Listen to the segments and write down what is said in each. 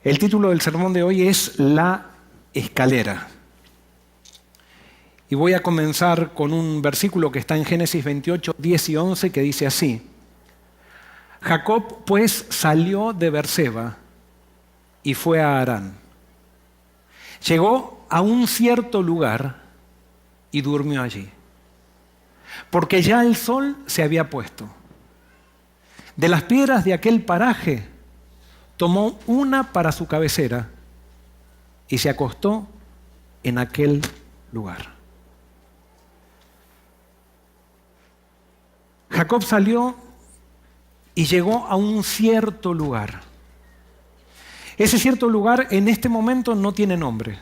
El título del sermón de hoy es La escalera. Y voy a comenzar con un versículo que está en Génesis 28, 10 y 11, que dice así: Jacob pues salió de Beerseba y fue a Harán. Llegó a un cierto lugar y durmió allí, porque ya el sol se había puesto. De las piedras de aquel paraje tomó una para su cabecera y se acostó en aquel lugar. Jacob salió y llegó a un cierto lugar. Ese cierto lugar en este momento no tiene nombre.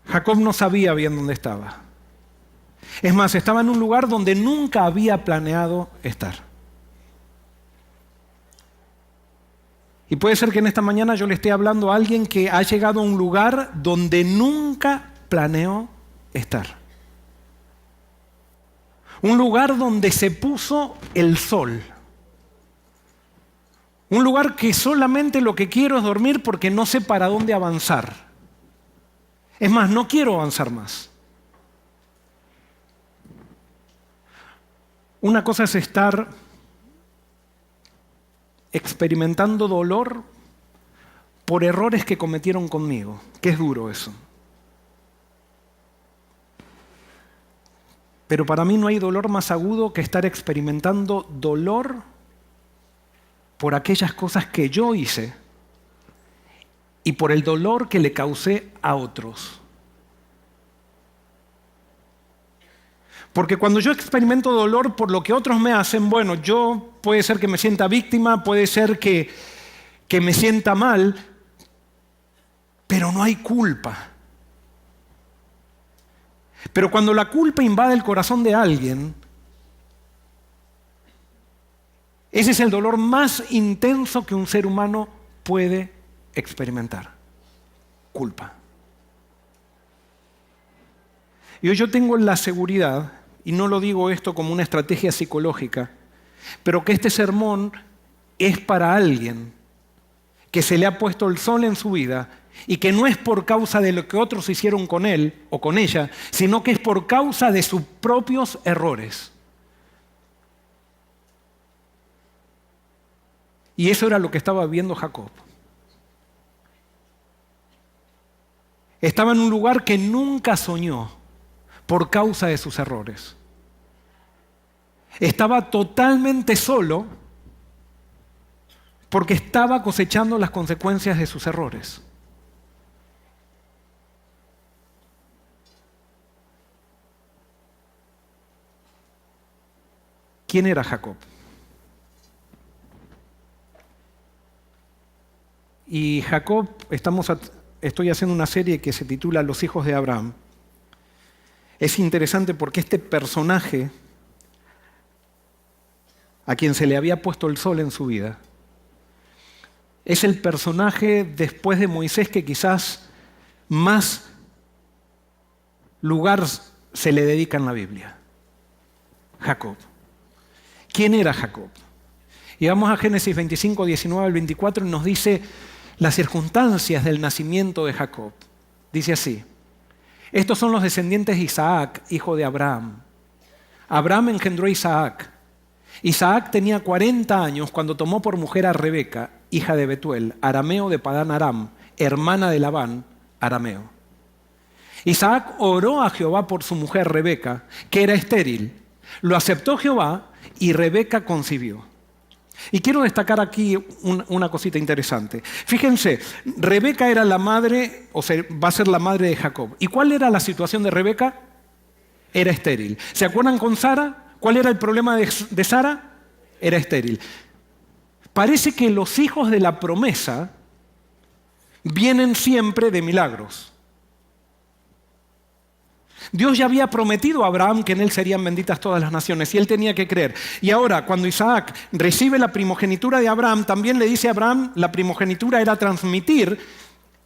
Jacob no sabía bien dónde estaba. Es más, estaba en un lugar donde nunca había planeado estar. Y puede ser que en esta mañana yo le esté hablando a alguien que ha llegado a un lugar donde nunca planeó estar. Un lugar donde se puso el sol. Un lugar que solamente lo que quiero es dormir porque no sé para dónde avanzar. Es más, no quiero avanzar más. Una cosa es estar experimentando dolor por errores que cometieron conmigo, que es duro eso. Pero para mí no hay dolor más agudo que estar experimentando dolor por aquellas cosas que yo hice y por el dolor que le causé a otros. Porque cuando yo experimento dolor por lo que otros me hacen, bueno, yo puede ser que me sienta víctima, puede ser que me sienta mal, pero no hay culpa. Pero cuando la culpa invade el corazón de alguien, ese es el dolor más intenso que un ser humano puede experimentar. Culpa. Y hoy yo tengo la seguridad, y no lo digo esto como una estrategia psicológica, pero que este sermón es para alguien que se le ha puesto el sol en su vida y que no es por causa de lo que otros hicieron con él o con ella, sino que es por causa de sus propios errores. Y eso era lo que estaba viendo Jacob. Estaba en un lugar que nunca soñó por causa de sus errores. Estaba totalmente solo porque estaba cosechando las consecuencias de sus errores. ¿Quién era Jacob? Y Jacob, estoy haciendo una serie que se titula Los hijos de Abraham. Es interesante porque este personaje, a quien se le había puesto el sol en su vida, es el personaje después de Moisés que quizás más lugar se le dedica en la Biblia. Jacob. ¿Quién era Jacob? Y vamos a Génesis 25, 19 al 24 y nos dice las circunstancias del nacimiento de Jacob. Dice así: estos son los descendientes de Isaac, hijo de Abraham. Abraham engendró a Isaac. Isaac tenía 40 años cuando tomó por mujer a Rebeca, hija de Betuel, arameo de Padán Aram, hermana de Labán, arameo. Isaac oró a Jehová por su mujer Rebeca, que era estéril. Lo aceptó Jehová y Rebeca concibió. Y quiero destacar aquí una cosita interesante. Fíjense, Rebeca era la madre, o sea, va a ser la madre de Jacob. ¿Y cuál era la situación de Rebeca? Era estéril. ¿Se acuerdan con Sara? ¿Cuál era el problema de Sara? Era estéril. Parece que los hijos de la promesa vienen siempre de milagros. Dios ya había prometido a Abraham que en él serían benditas todas las naciones y él tenía que creer. Y ahora, cuando Isaac recibe la primogenitura de Abraham, también le dice a Abraham, la primogenitura era transmitir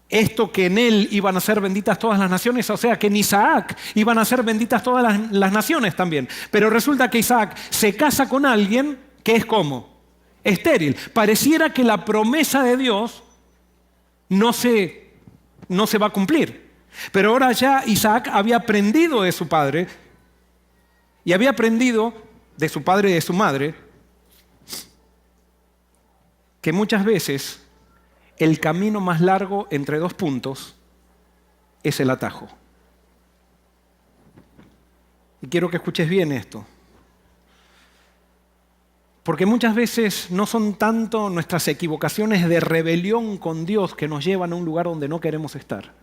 esto que en él iban a ser benditas todas las naciones, o sea que en Isaac iban a ser benditas todas las naciones también. Pero resulta que Isaac se casa con alguien que es como estéril. Pareciera que la promesa de Dios no se va a cumplir. Pero ahora ya Isaac había aprendido de su padre y había aprendido de su padre y de su madre que muchas veces el camino más largo entre dos puntos es el atajo. Y quiero que escuches bien esto. Porque muchas veces no son tanto nuestras equivocaciones de rebelión con Dios que nos llevan a un lugar donde no queremos estar,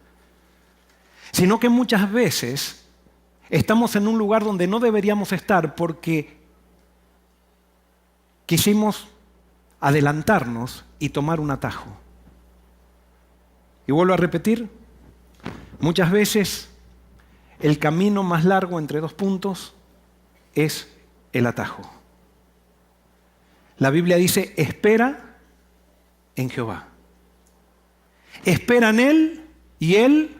sino que muchas veces estamos en un lugar donde no deberíamos estar porque quisimos adelantarnos y tomar un atajo. Y vuelvo a repetir, muchas veces el camino más largo entre dos puntos es el atajo. La Biblia dice, espera en Jehová. Espera en Él y Él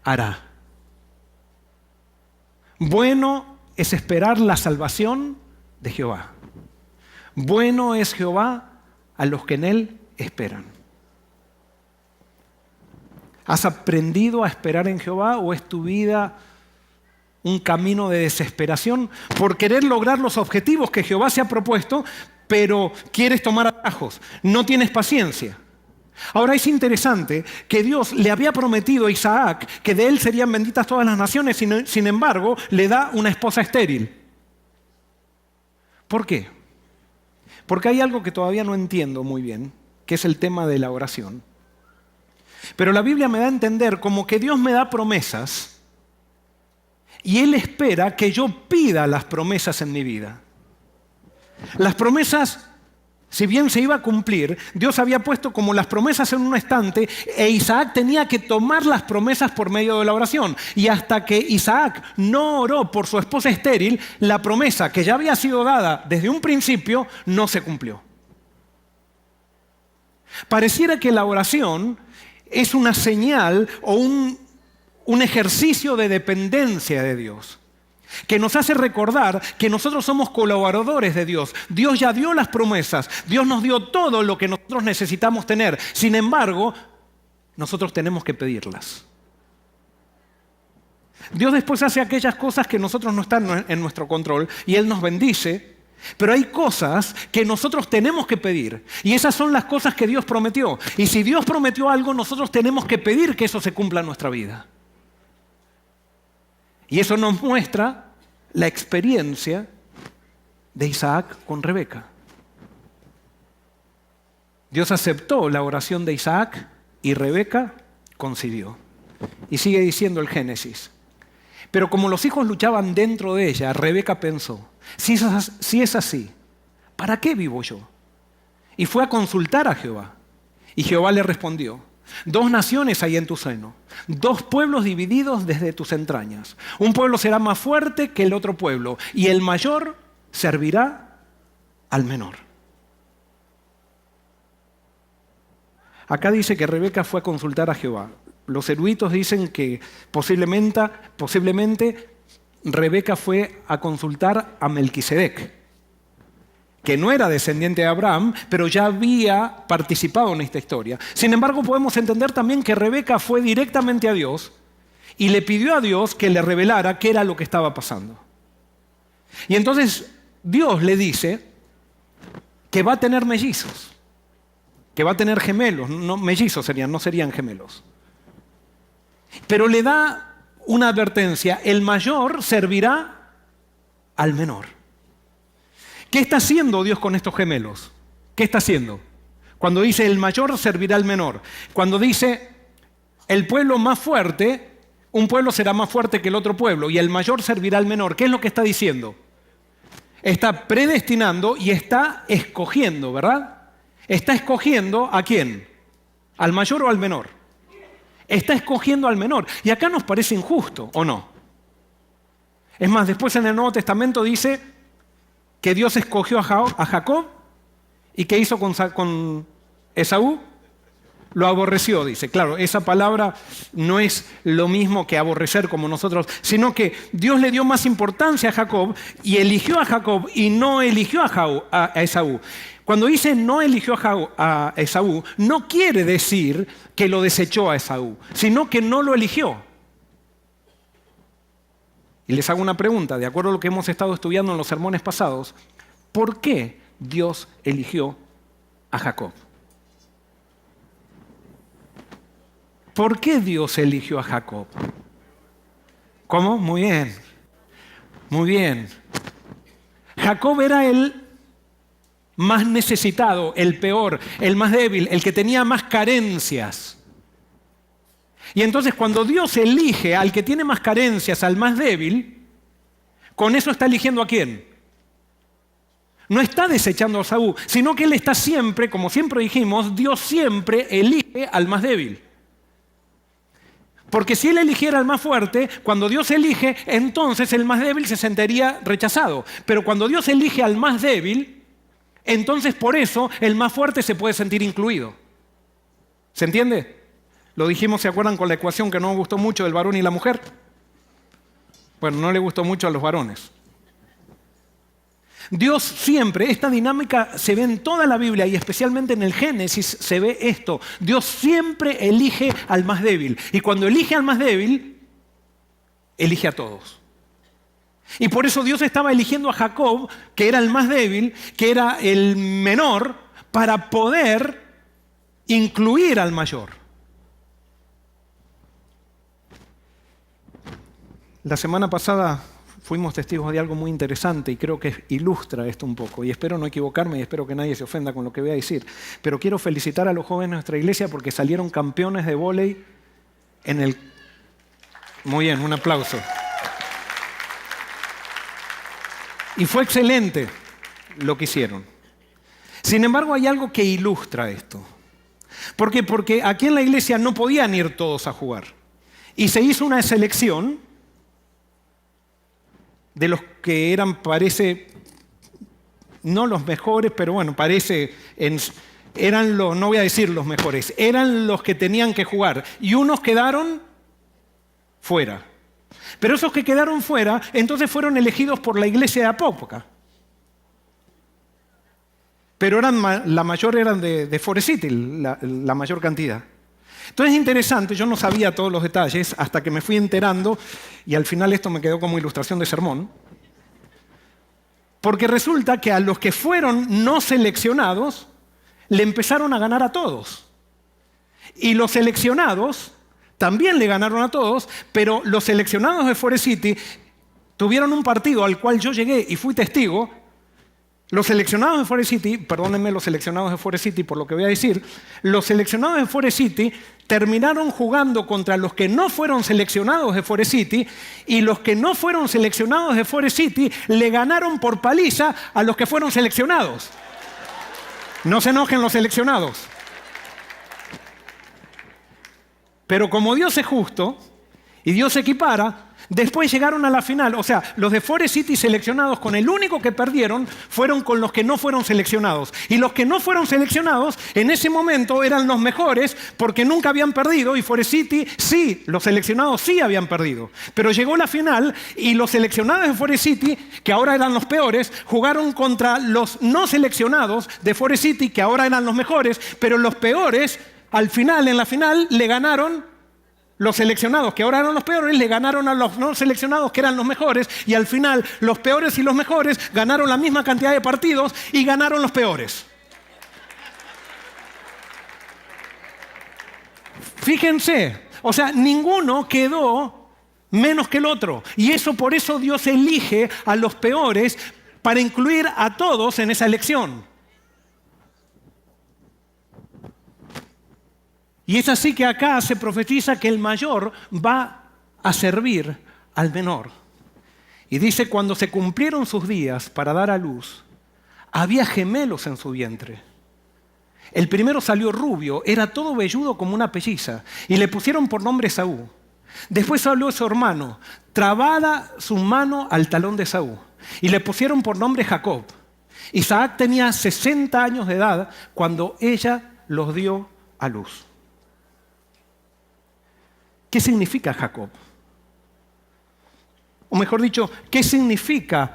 hará. Bueno es esperar la salvación de Jehová. Bueno es Jehová a los que en Él esperan. ¿Has aprendido a esperar en Jehová o es tu vida un camino de desesperación por querer lograr los objetivos que Jehová se ha propuesto, pero quieres tomar atajos? No tienes paciencia. Ahora es interesante que Dios le había prometido a Isaac que de él serían benditas todas las naciones, sin embargo, le da una esposa estéril. ¿Por qué? Porque hay algo que todavía no entiendo muy bien, que es el tema de la oración. Pero la Biblia me da a entender como que Dios me da promesas y Él espera que yo pida las promesas en mi vida. Las promesas, si bien se iba a cumplir, Dios había puesto como las promesas en un estante e Isaac tenía que tomar las promesas por medio de la oración. Y hasta que Isaac no oró por su esposa estéril, la promesa que ya había sido dada desde un principio no se cumplió. Pareciera que la oración es una señal o un ejercicio de dependencia de Dios, que nos hace recordar que nosotros somos colaboradores de Dios. Dios ya dio las promesas, Dios nos dio todo lo que nosotros necesitamos tener. Sin embargo, nosotros tenemos que pedirlas. Dios después hace aquellas cosas que nosotros no están en nuestro control y Él nos bendice, pero hay cosas que nosotros tenemos que pedir y esas son las cosas que Dios prometió. Y si Dios prometió algo, nosotros tenemos que pedir que eso se cumpla en nuestra vida. Y eso nos muestra la experiencia de Isaac con Rebeca. Dios aceptó la oración de Isaac y Rebeca concibió. Y sigue diciendo el Génesis. Pero como los hijos luchaban dentro de ella, Rebeca pensó, si es así, ¿para qué vivo yo? Y fue a consultar a Jehová. Y Jehová le respondió, 2 naciones hay en tu seno, 2 pueblos divididos desde tus entrañas. Un pueblo será más fuerte que el otro pueblo, y el mayor servirá al menor. Acá dice que Rebeca fue a consultar a Jehová. Los eruditos dicen que posiblemente Rebeca fue a consultar a Melquisedec, que no era descendiente de Abraham, pero ya había participado en esta historia. Sin embargo, podemos entender también que Rebeca fue directamente a Dios y le pidió a Dios que le revelara qué era lo que estaba pasando. Y entonces Dios le dice que va a tener mellizos, que va a tener gemelos, no, mellizos serían, no serían gemelos. Pero le da una advertencia, el mayor servirá al menor. ¿Qué está haciendo Dios con estos gemelos? ¿Qué está haciendo? Cuando dice el mayor servirá al menor. Cuando dice el pueblo más fuerte, un pueblo será más fuerte que el otro pueblo y el mayor servirá al menor. ¿Qué es lo que está diciendo? Está predestinando y está escogiendo, ¿verdad? Está escogiendo ¿a quién? ¿Al mayor o al menor? Está escogiendo al menor. Y acá nos parece injusto, ¿o no? Es más, después en el Nuevo Testamento dice que Dios escogió a Jacob y ¿qué hizo con Esaú? Lo aborreció, dice. Claro, esa palabra no es lo mismo que aborrecer como nosotros, sino que Dios le dio más importancia a Jacob y eligió a Jacob y no eligió a Esaú. Cuando dice no eligió a Esaú, no quiere decir que lo desechó a Esaú, sino que no lo eligió. Y les hago una pregunta, de acuerdo a lo que hemos estado estudiando en los sermones pasados, ¿por qué Dios eligió a Jacob? ¿Por qué Dios eligió a Jacob? ¿Cómo? Muy bien. Muy bien. Jacob era el más necesitado, el peor, el más débil, el que tenía más carencias. Y entonces cuando Dios elige al que tiene más carencias, al más débil, con eso está eligiendo ¿a quién? No está desechando a Esaú, sino que Él está siempre, como siempre dijimos, Dios siempre elige al más débil. Porque si Él eligiera al más fuerte, cuando Dios elige, entonces el más débil se sentiría rechazado. Pero cuando Dios elige al más débil, entonces por eso el más fuerte se puede sentir incluido. ¿Se entiende? Lo dijimos, ¿se acuerdan con la ecuación que no me gustó mucho del varón y la mujer? Bueno, no le gustó mucho a los varones. Dios siempre, esta dinámica se ve en toda la Biblia y especialmente en el Génesis se ve esto. Dios siempre elige al más débil. Y cuando elige al más débil, elige a todos. Y por eso Dios estaba eligiendo a Jacob, que era el más débil, que era el menor, para poder incluir al mayor. La semana pasada fuimos testigos de algo muy interesante y creo que ilustra esto un poco. Y espero no equivocarme y espero que nadie se ofenda con lo que voy a decir. Pero quiero felicitar a los jóvenes de nuestra iglesia porque salieron campeones de vóley en el... Muy bien, un aplauso. Y fue excelente lo que hicieron. Sin embargo, hay algo que ilustra esto. ¿Por qué? Porque aquí en la iglesia no podían ir todos a jugar. Y se hizo una selección de los que eran, parece, no los mejores, pero bueno, parece, eran los, no voy a decir los mejores, eran los que tenían que jugar. Y unos quedaron fuera. Pero esos que quedaron fuera, entonces fueron elegidos por la iglesia de Apópoca. Pero la mayor eran de Forest City, la mayor cantidad. Entonces es interesante, yo no sabía todos los detalles hasta que me fui enterando y al final esto me quedó como ilustración de sermón. Porque resulta que a los que fueron no seleccionados le empezaron a ganar a todos. Y los seleccionados también le ganaron a todos, pero los seleccionados de Forest City tuvieron un partido al cual yo llegué y fui testigo. Los seleccionados de Forest City, perdónenme los seleccionados de Forest City por lo que voy a decir, los seleccionados de Forest City terminaron jugando contra los que no fueron seleccionados de Forest City y los que no fueron seleccionados de Forest City le ganaron por paliza a los que fueron seleccionados. No se enojen los seleccionados. Pero como Dios es justo y Dios equipara, después llegaron a la final. O sea, los de Forest City seleccionados con el único que perdieron fueron con los que no fueron seleccionados. Y los que no fueron seleccionados en ese momento eran los mejores porque nunca habían perdido y Forest City sí, los seleccionados sí habían perdido. Pero llegó la final y los seleccionados de Forest City, que ahora eran los peores, jugaron contra los no seleccionados de Forest City, que ahora eran los mejores, pero los peores al final, en la final, le ganaron. Los seleccionados, que ahora eran los peores, le ganaron a los no seleccionados, que eran los mejores, y al final los peores y los mejores ganaron la misma cantidad de partidos y ganaron los peores. Fíjense, o sea, ninguno quedó menos que el otro. Y por eso Dios elige a los peores para incluir a todos en esa elección. Y es así que acá se profetiza que el mayor va a servir al menor. Y dice, cuando se cumplieron sus días para dar a luz, había gemelos en su vientre. El primero salió rubio, era todo velludo como una pelliza, y le pusieron por nombre Esaú. Después salió su hermano, trabada su mano al talón de Esaú, y le pusieron por nombre Jacob. Isaac tenía 60 años de edad cuando ella los dio a luz. ¿qué significa Jacob? O mejor dicho, ¿qué significaba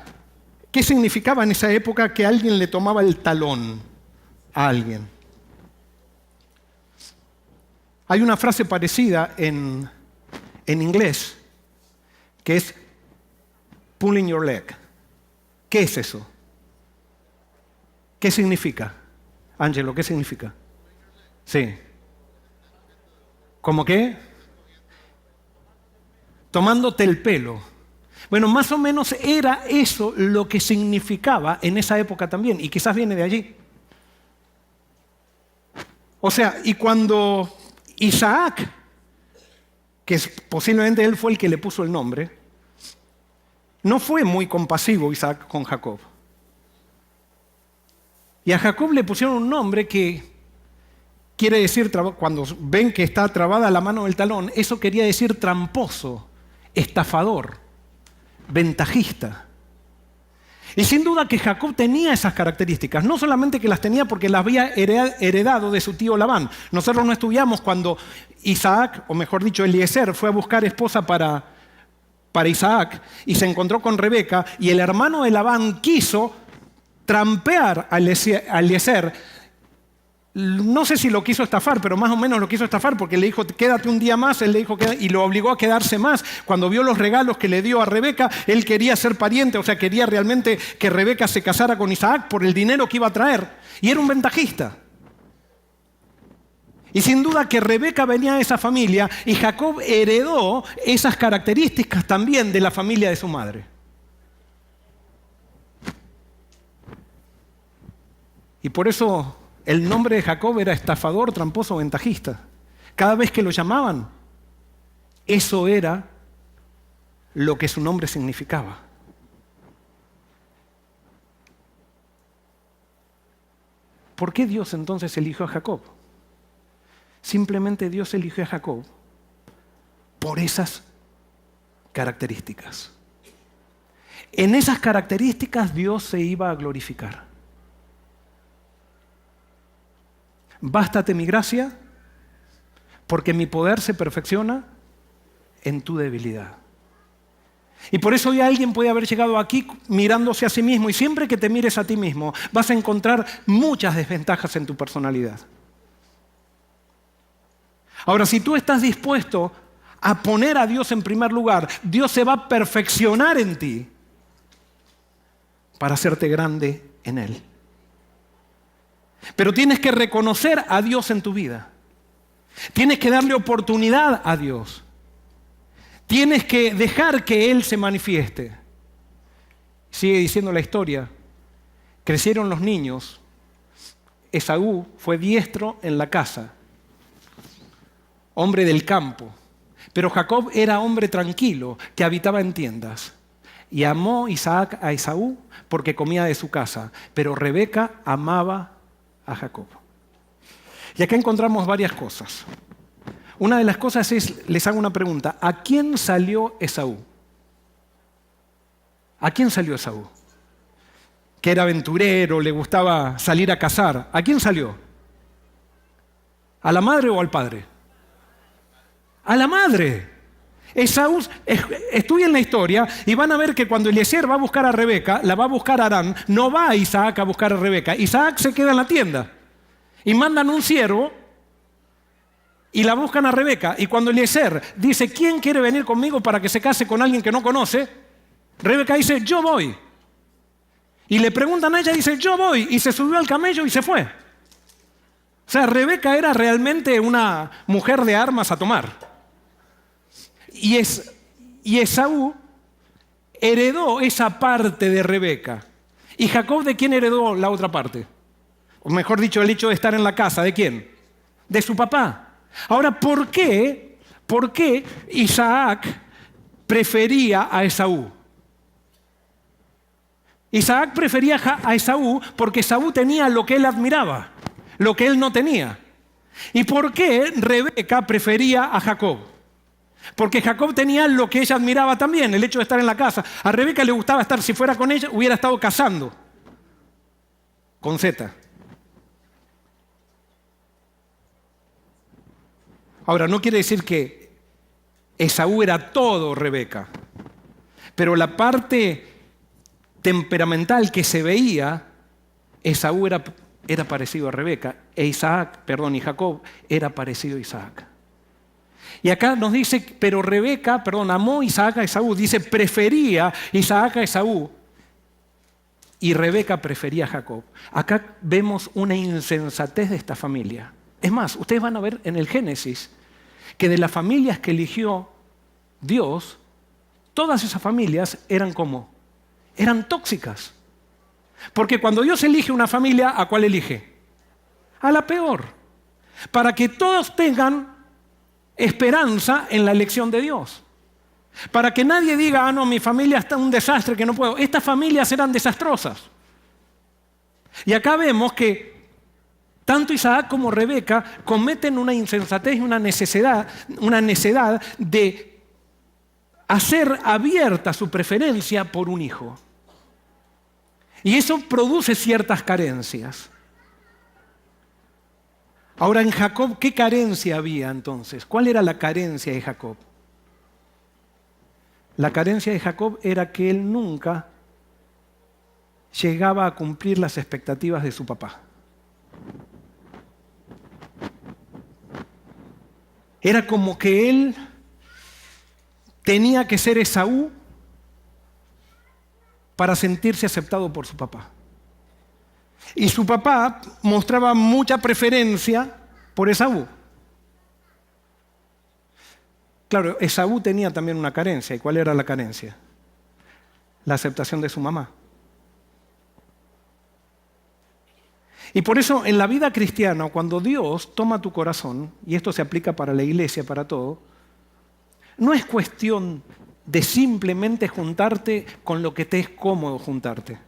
en esa época que alguien le tomaba el talón a alguien? Hay una frase parecida en inglés que es pulling your leg. ¿Qué es eso? ¿Qué significa? Ángelo, ¿qué significa? Sí. ¿Cómo qué? Tomándote el pelo. Bueno, más o menos era eso lo que significaba en esa época también, y quizás viene de allí. O sea, y cuando Isaac, que posiblemente él fue el que le puso el nombre, no fue muy compasivo Isaac con Jacob. Y a Jacob le pusieron un nombre que quiere decir, cuando ven que está trabada la mano del talón, eso quería decir tramposo, estafador, ventajista. Y sin duda que Jacob tenía esas características, no solamente que las tenía porque las había heredado de su tío Labán. Nosotros no estudiamos cuando Isaac, o mejor dicho Eliezer, fue a buscar esposa para Isaac y se encontró con Rebeca, y el hermano de Labán quiso trampear a Eliezer. No sé si lo quiso estafar, pero más o menos lo quiso estafar porque le dijo, quédate un día más, él le dijo, y lo obligó a quedarse más. Cuando vio los regalos que le dio a Rebeca, él quería ser pariente, o sea, quería realmente que Rebeca se casara con Isaac por el dinero que iba a traer. Y era un ventajista. Y sin duda que Rebeca venía de esa familia y Jacob heredó esas características también de la familia de su madre. Y por eso el nombre de Jacob era estafador, tramposo, ventajista. Cada vez que lo llamaban, eso era lo que su nombre significaba. ¿Por qué Dios entonces eligió a Jacob? Simplemente Dios eligió a Jacob por esas características. En esas características Dios se iba a glorificar. Bástate mi gracia, porque mi poder se perfecciona en tu debilidad. Y por eso hoy alguien puede haber llegado aquí mirándose a sí mismo, y siempre que te mires a ti mismo vas a encontrar muchas desventajas en tu personalidad. Ahora, si tú estás dispuesto a poner a Dios en primer lugar, Dios se va a perfeccionar en ti para hacerte grande en Él. Pero tienes que reconocer a Dios en tu vida. Tienes que darle oportunidad a Dios. Tienes que dejar que Él se manifieste. Sigue diciendo la historia. Crecieron los niños. Esaú fue diestro en la casa, hombre del campo. Pero Jacob era hombre tranquilo, que habitaba en tiendas. Y amó Isaac a Esaú porque comía de su casa. Pero Rebeca amaba a Jacob. Y acá encontramos varias cosas. Una de las cosas es, les hago una pregunta, ¿a quién salió Esaú? ¿A quién salió Esaú? Que era aventurero, le gustaba salir a cazar. ¿A quién salió? ¿A la madre o al padre? A la madre. Esaú, estudien la historia y van a ver que cuando Eliezer va a buscar a Rebeca, la va a buscar a Arán, no va a Isaac a buscar a Rebeca. Isaac se queda en la tienda y mandan un siervo y la buscan a Rebeca. Y cuando Eliezer dice, ¿quién quiere venir conmigo para que se case con alguien que no conoce? Rebeca dice, yo voy. Y le preguntan a ella, dice, yo voy. Y se subió al camello y se fue. O sea, Rebeca era realmente una mujer de armas a tomar. Y Esaú heredó esa parte de Rebeca. ¿Y Jacob de quién heredó la otra parte? O mejor dicho, el hecho de estar en la casa, ¿de quién? De su papá. Ahora, ¿por qué Isaac prefería a Esaú? Isaac prefería a Esaú porque Esaú tenía lo que él admiraba, lo que él no tenía. ¿Y por qué Rebeca prefería a Jacob? Porque Jacob tenía lo que ella admiraba también, el hecho de estar en la casa. A Rebeca le gustaba estar, si fuera con ella, hubiera estado cazando. Con Z. Ahora, no quiere decir que Esaú era todo Rebeca. Pero la parte temperamental que se veía, Esaú era parecido a Rebeca, y Jacob era parecido a Isaac. Y acá nos dice, pero Rebeca, amó Isaac a Esaú, dice, prefería Isaac a Esaú, y Rebeca prefería a Jacob. Acá vemos una insensatez de esta familia. Es más, ustedes van a ver en el Génesis que de las familias que eligió Dios, todas esas familias eran como, eran tóxicas. Porque cuando Dios elige una familia, ¿a cuál elige? A la peor. Para que todos tengan esperanza en la elección de Dios. Para que nadie diga, ah, no, mi familia está un desastre, que no puedo. Estas familias eran desastrosas. Y acá vemos que tanto Isaac como Rebeca cometen una insensatez y una necedad de hacer abierta su preferencia por un hijo. Y eso produce ciertas carencias. Ahora, en Jacob, ¿qué carencia había entonces? ¿Cuál era la carencia de Jacob? La carencia de Jacob era que él nunca llegaba a cumplir las expectativas de su papá. Era como que él tenía que ser Esaú para sentirse aceptado por su papá. Y su papá mostraba mucha preferencia por Esaú. Claro, Esaú tenía también una carencia. ¿Y cuál era la carencia? La aceptación de su mamá. Y por eso en la vida cristiana, cuando Dios toma tu corazón, y esto se aplica para la iglesia, para todo, no es cuestión de simplemente juntarte con lo que te es cómodo juntarte.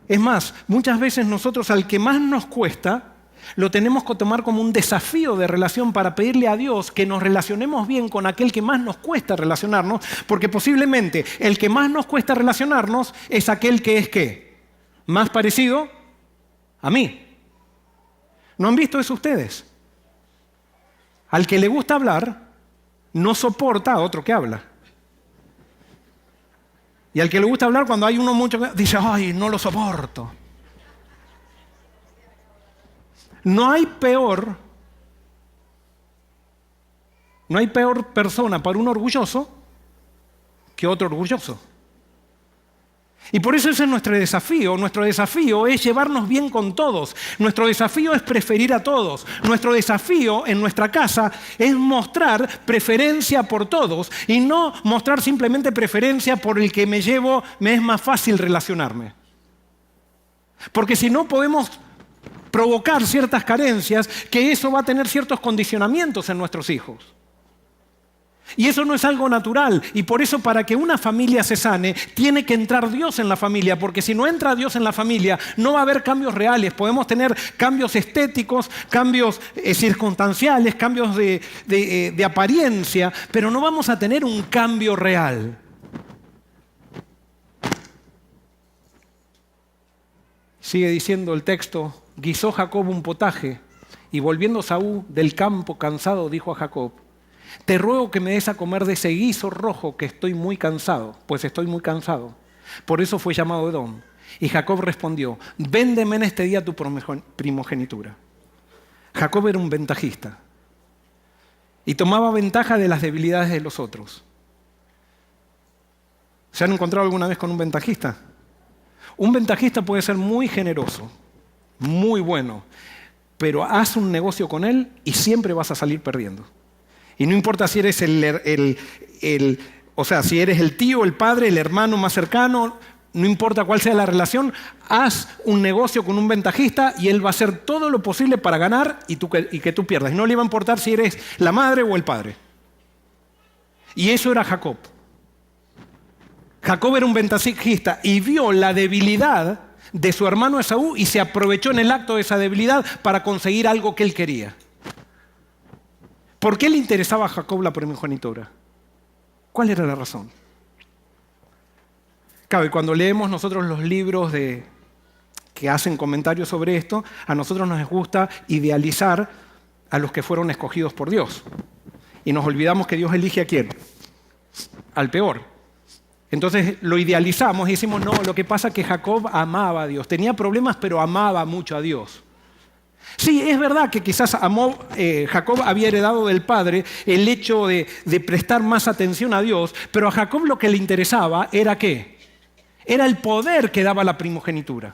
Es más, muchas veces nosotros al que más nos cuesta, lo tenemos que tomar como un desafío de relación para pedirle a Dios que nos relacionemos bien con aquel que más nos cuesta relacionarnos, porque posiblemente el que más nos cuesta relacionarnos es aquel que es ¿qué? Más parecido a mí. ¿No han visto eso ustedes? Al que le gusta hablar, no soporta a otro que habla. Y al que le gusta hablar, cuando hay uno mucho, dice, ay, no lo soporto. No hay peor persona para un orgulloso que otro orgulloso. Y por eso ese es nuestro desafío. Nuestro desafío es llevarnos bien con todos. Nuestro desafío es preferir a todos. Nuestro desafío en nuestra casa es mostrar preferencia por todos y no mostrar simplemente preferencia por el que me es más fácil relacionarme. Porque si no podemos provocar ciertas carencias, que eso va a tener ciertos condicionamientos en nuestros hijos. Y eso no es algo natural. Y por eso para que una familia se sane, tiene que entrar Dios en la familia. Porque si no entra Dios en la familia, no va a haber cambios reales. Podemos tener cambios estéticos, cambios circunstanciales, cambios de apariencia, pero no vamos a tener un cambio real. Sigue diciendo el texto, guisó Jacob un potaje y volviendo Saúl del campo cansado dijo a Jacob, te ruego que me des a comer de ese guiso rojo que estoy muy cansado, pues estoy muy cansado. Por eso fue llamado Edom. Y Jacob respondió, véndeme en este día tu primogenitura. Jacob era un ventajista y tomaba ventaja de las debilidades de los otros. ¿Se han encontrado alguna vez con un ventajista? Un ventajista puede ser muy generoso, muy bueno, pero haz un negocio con él y siempre vas a salir perdiendo. Y no importa si eres si eres el tío, el padre, el hermano más cercano, no importa cuál sea la relación, haz un negocio con un ventajista y él va a hacer todo lo posible para ganar y que tú pierdas. Y no le va a importar si eres la madre o el padre. Y eso era Jacob. Jacob era un ventajista y vio la debilidad de su hermano Esaú y se aprovechó en el acto de esa debilidad para conseguir algo que él quería. ¿Por qué le interesaba a Jacob la primogenitura? ¿Cuál era la razón? Claro, y cuando leemos nosotros los libros que hacen comentarios sobre esto, a nosotros nos gusta idealizar a los que fueron escogidos por Dios. Y nos olvidamos que Dios elige ¿a quién? Al peor. Entonces lo idealizamos y decimos, no, lo que pasa es que Jacob amaba a Dios. Tenía problemas, pero amaba mucho a Dios. Sí, es verdad que quizás Jacob había heredado del padre el hecho de prestar más atención a Dios, pero a Jacob lo que le interesaba era ¿qué? Era el poder que daba la primogenitura.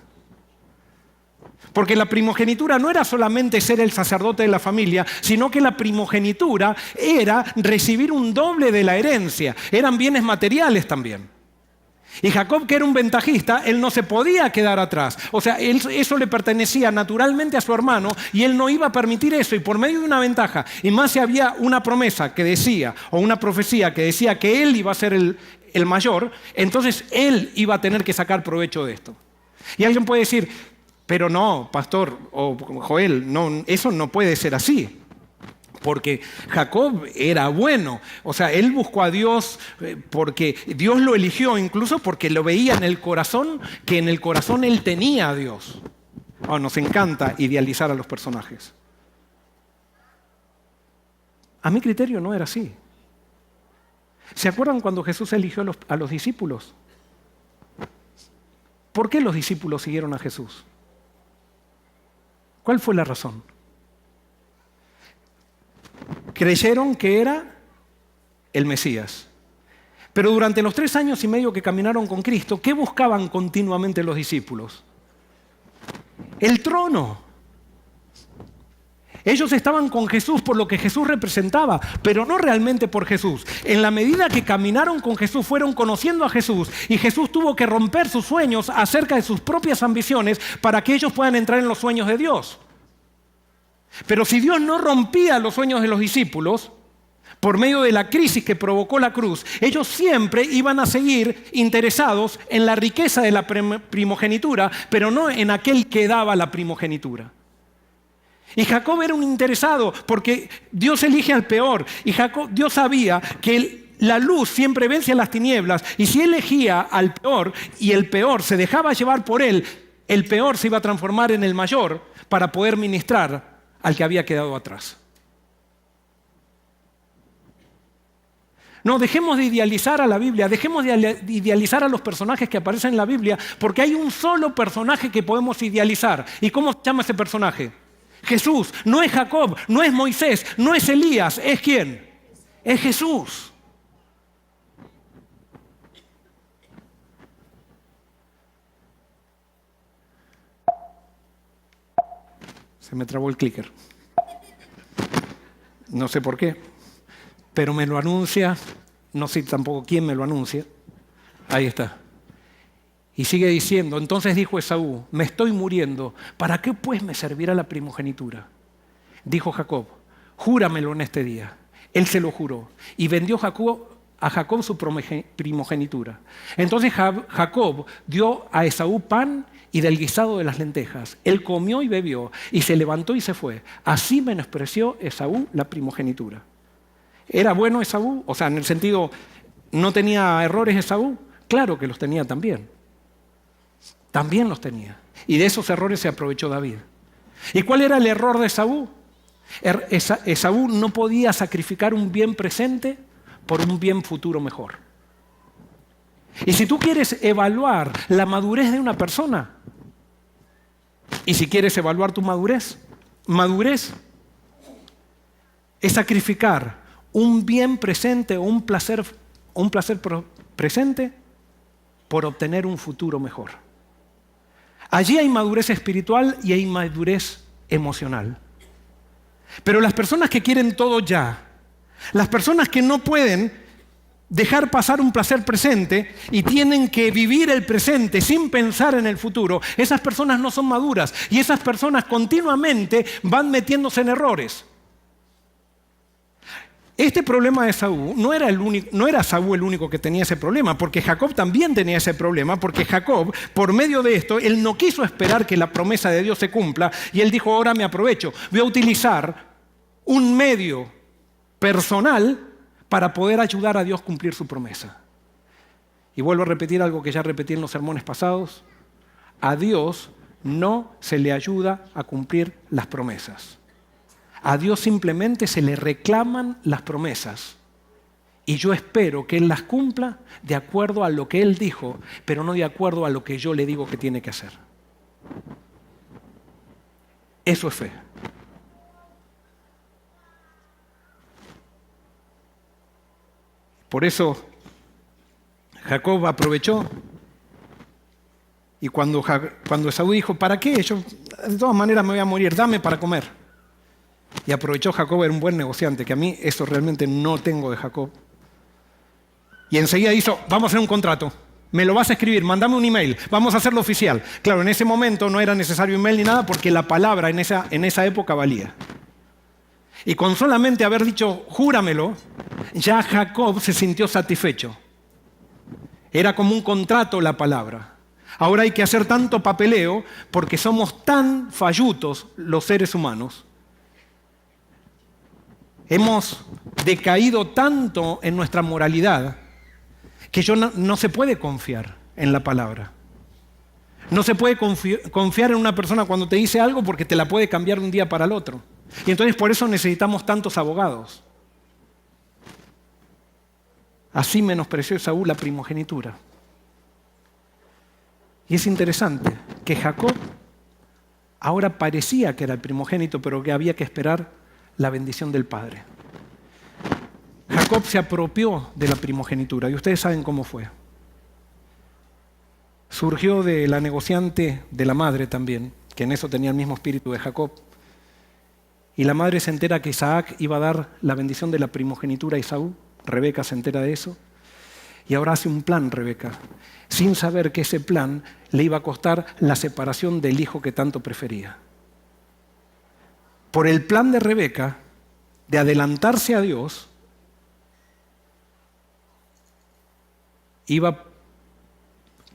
Porque la primogenitura no era solamente ser el sacerdote de la familia, sino que la primogenitura era recibir un doble de la herencia. Eran bienes materiales también. Y Jacob, que era un ventajista, él no se podía quedar atrás. O sea, eso le pertenecía naturalmente a su hermano y él no iba a permitir eso. Y por medio de una ventaja, y más si había una promesa que decía, o una profecía que decía que él iba a ser el mayor, entonces él iba a tener que sacar provecho de esto. Y alguien puede decir, pero no, pastor o Joel, no, eso no puede ser así. Porque Jacob era bueno, o sea, él buscó a Dios porque Dios lo eligió, incluso porque lo veía en el corazón, que en el corazón él tenía a Dios. Oh, nos encanta idealizar a los personajes. A mi criterio no era así. ¿Se acuerdan cuando Jesús eligió a los discípulos? ¿Por qué los discípulos siguieron a Jesús? ¿Cuál fue la razón? Creyeron que era el Mesías. Pero durante los 3 años y medio que caminaron con Cristo, ¿qué buscaban continuamente los discípulos? El trono. Ellos estaban con Jesús por lo que Jesús representaba, pero no realmente por Jesús. En la medida que caminaron con Jesús, fueron conociendo a Jesús y Jesús tuvo que romper sus sueños acerca de sus propias ambiciones para que ellos puedan entrar en los sueños de Dios. Pero si Dios no rompía los sueños de los discípulos, por medio de la crisis que provocó la cruz, ellos siempre iban a seguir interesados en la riqueza de la primogenitura, pero no en aquel que daba la primogenitura. Y Jacob era un interesado porque Dios elige al peor. Y Dios sabía que la luz siempre vence a las tinieblas. Y si elegía al peor y el peor se dejaba llevar por él, el peor se iba a transformar en el mayor para poder ministrar al que había quedado atrás. No, dejemos de idealizar a la Biblia, dejemos de idealizar a los personajes que aparecen en la Biblia, porque hay un solo personaje que podemos idealizar. ¿Y cómo se llama ese personaje? Jesús. No es Jacob, no es Moisés, no es Elías. ¿Es quién? Es Jesús. Se me trabó el clicker. No sé por qué, pero me lo anuncia. No sé tampoco quién me lo anuncia. Ahí está. Y sigue diciendo, entonces dijo Esaú, me estoy muriendo, ¿para qué pues me servirá la primogenitura? Dijo Jacob, júramelo en este día. Él se lo juró y vendió a Jacob su primogenitura. Entonces Jacob dio a Esaú pan y del guisado de las lentejas. Él comió y bebió y se levantó y se fue. Así menospreció Esaú la primogenitura. ¿Era bueno Esaú? O sea, en el sentido, ¿no tenía errores Esaú? Claro que los tenía también. También los tenía. Y de esos errores se aprovechó David. ¿Y cuál era el error de Esaú? Esaú no podía sacrificar un bien presente por un bien futuro mejor. Y si tú quieres evaluar la madurez de una persona, y si quieres evaluar tu madurez es sacrificar un bien presente o un placer presente por obtener un futuro mejor. Allí hay madurez espiritual y hay madurez emocional. Pero las personas que quieren todo ya, las personas que no pueden dejar pasar un placer presente y tienen que vivir el presente sin pensar en el futuro, esas personas no son maduras y esas personas continuamente van metiéndose en errores. Este problema de Saúl no era Saúl el único que tenía ese problema, porque Jacob también tenía ese problema, porque Jacob, por medio de esto, él no quiso esperar que la promesa de Dios se cumpla y él dijo, ahora me aprovecho, voy a utilizar un medio personal para poder ayudar a Dios a cumplir su promesa. Y vuelvo a repetir algo que ya repetí en los sermones pasados, a Dios no se le ayuda a cumplir las promesas. A Dios simplemente se le reclaman las promesas. Y yo espero que Él las cumpla de acuerdo a lo que Él dijo, pero no de acuerdo a lo que yo le digo que tiene que hacer. Eso es fe. Por eso Jacob aprovechó y cuando Esaú dijo, ¿para qué? Yo de todas maneras me voy a morir, dame para comer. Y aprovechó Jacob, era un buen negociante, que a mí eso realmente no tengo de Jacob. Y enseguida hizo, vamos a hacer un contrato, me lo vas a escribir, mándame un email, vamos a hacerlo oficial. Claro, en ese momento no era necesario email ni nada porque la palabra en esa época valía. Y con solamente haber dicho, júramelo, ya Jacob se sintió satisfecho. Era como un contrato la palabra. Ahora hay que hacer tanto papeleo porque somos tan fallutos los seres humanos. Hemos decaído tanto en nuestra moralidad que no se puede confiar en la palabra. No se puede confiar en una persona cuando te dice algo porque te la puede cambiar de un día para el otro. Y entonces por eso necesitamos tantos abogados. Así menospreció Esaú la primogenitura. Y es interesante que Jacob ahora parecía que era el primogénito, pero que había que esperar la bendición del padre. Jacob se apropió de la primogenitura y ustedes saben cómo fue. Surgió de la negociante de la madre también, que en eso tenía el mismo espíritu de Jacob. Y la madre se entera que Isaac iba a dar la bendición de la primogenitura a Esaú. Rebeca se entera de eso. Y ahora hace un plan Rebeca, sin saber que ese plan le iba a costar la separación del hijo que tanto prefería. Por el plan de Rebeca, de adelantarse a Dios, iba a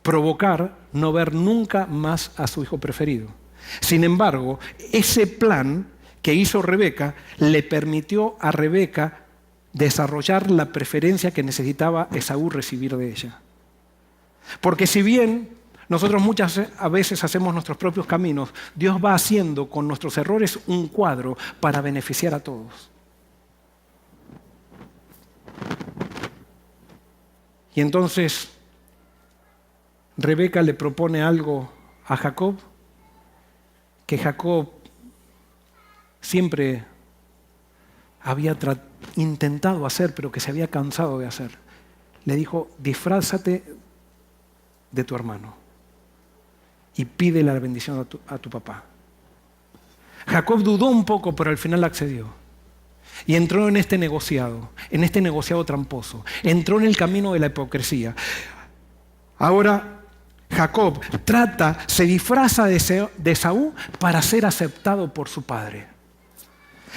provocar no ver nunca más a su hijo preferido. Sin embargo, ese plan que hizo Rebeca le permitió a Rebeca desarrollar la preferencia que necesitaba Esaú recibir de ella. Porque si bien nosotros muchas veces hacemos nuestros propios caminos, Dios va haciendo con nuestros errores un cuadro para beneficiar a todos. Y entonces Rebeca le propone algo a Jacob que Jacob siempre había intentado hacer, pero que se había cansado de hacer. Le dijo, disfrázate de tu hermano y pídele la bendición a tu papá. Jacob dudó un poco, pero al final accedió. Y entró en este negociado tramposo. Entró en el camino de la hipocresía. Ahora Jacob se disfraza de Esaú para ser aceptado por su padre.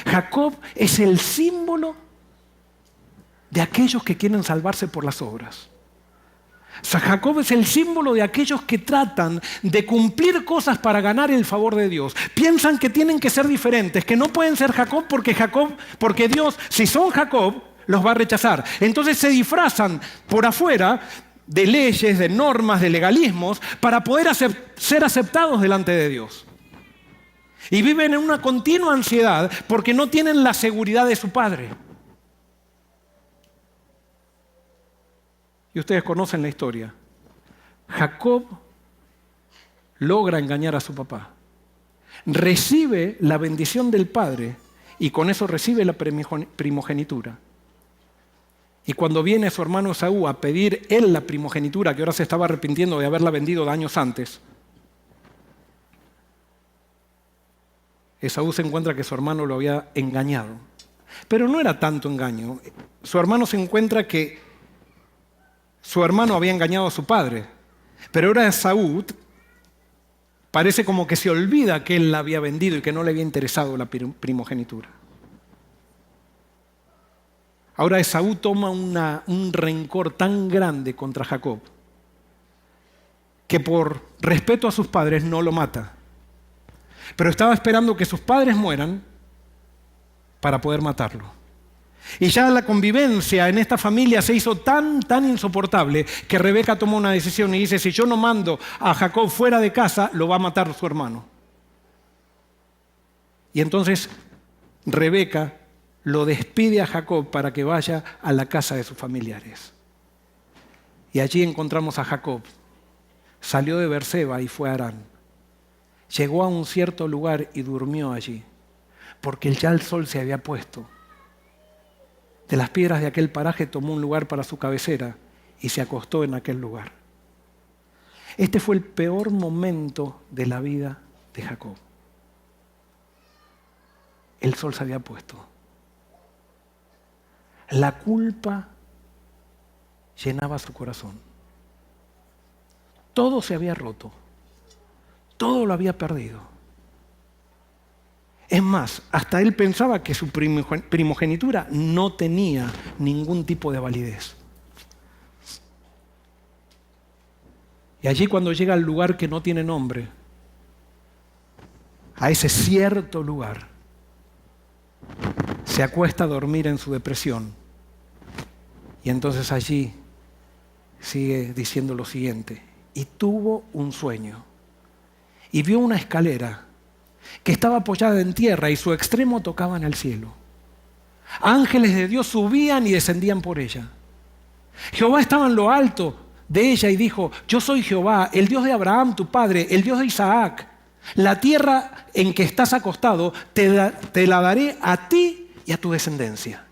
Jacob es el símbolo de aquellos que quieren salvarse por las obras. Jacob es el símbolo de aquellos que tratan de cumplir cosas para ganar el favor de Dios. Piensan que tienen que ser diferentes, que no pueden ser Jacob porque Dios, si son Jacob, los va a rechazar. Entonces se disfrazan por afuera de leyes, de normas, de legalismos, para poder ser aceptados delante de Dios. Y viven en una continua ansiedad porque no tienen la seguridad de su padre. Y ustedes conocen la historia. Jacob logra engañar a su papá. Recibe la bendición del padre y con eso recibe la primogenitura. Y cuando viene su hermano Esaú a pedir él la primogenitura, que ahora se estaba arrepintiendo de haberla vendido de años antes, Esaú se encuentra que su hermano lo había engañado. Pero no era tanto engaño. Su hermano se encuentra que su hermano había engañado a su padre. Pero ahora Esaú parece como que se olvida que él la había vendido y que no le había interesado la primogenitura. Ahora Esaú toma un rencor tan grande contra Jacob que por respeto a sus padres no lo mata. Pero estaba esperando que sus padres mueran para poder matarlo. Y ya la convivencia en esta familia se hizo tan insoportable que Rebeca tomó una decisión y dice, si yo no mando a Jacob fuera de casa, lo va a matar su hermano. Y entonces Rebeca lo despide a Jacob para que vaya a la casa de sus familiares. Y allí encontramos a Jacob. Salió de Beerseba y fue a Harán. Llegó a un cierto lugar y durmió allí, porque ya el sol se había puesto. De las piedras de aquel paraje tomó un lugar para su cabecera y se acostó en aquel lugar. Este fue el peor momento de la vida de Jacob. El sol se había puesto. La culpa llenaba su corazón. Todo se había roto. Todo lo había perdido. Es más, hasta él pensaba que su primogenitura no tenía ningún tipo de validez. Y allí, cuando llega al lugar que no tiene nombre, a ese cierto lugar, se acuesta a dormir en su depresión. Y entonces allí sigue diciendo lo siguiente: y tuvo un sueño, y vio una escalera que estaba apoyada en tierra y su extremo tocaba en el cielo. Ángeles de Dios subían y descendían por ella. Jehová estaba en lo alto de ella y dijo: yo soy Jehová, el Dios de Abraham tu padre, el Dios de Isaac. La tierra en que estás acostado te la daré a ti y a tu descendencia.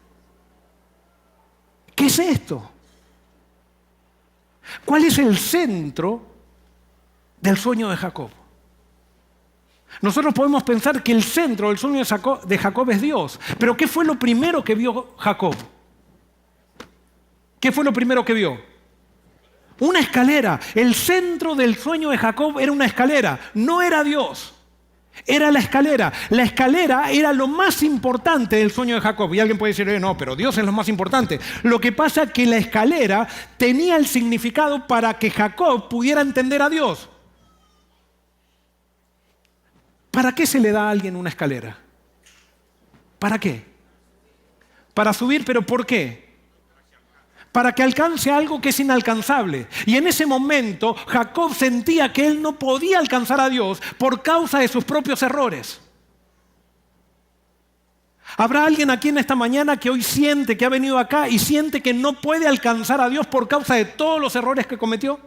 ¿Qué es esto? ¿Cuál es el centro del sueño de Jacob? Nosotros podemos pensar que el centro del sueño de Jacob es Dios. Pero ¿qué fue lo primero que vio Jacob? ¿Qué fue lo primero que vio? Una escalera. El centro del sueño de Jacob era una escalera. No era Dios. Era la escalera. La escalera era lo más importante del sueño de Jacob. Y alguien puede decir: no, pero Dios es lo más importante. Lo que pasa es que la escalera tenía el significado para que Jacob pudiera entender a Dios. ¿Para qué se le da a alguien una escalera? ¿Para qué? Para subir, ¿pero por qué? Para que alcance algo que es inalcanzable. Y en ese momento Jacob sentía que él no podía alcanzar a Dios por causa de sus propios errores. ¿Habrá alguien aquí en esta mañana que hoy siente, que ha venido acá y siente que no puede alcanzar a Dios por causa de todos los errores que cometió?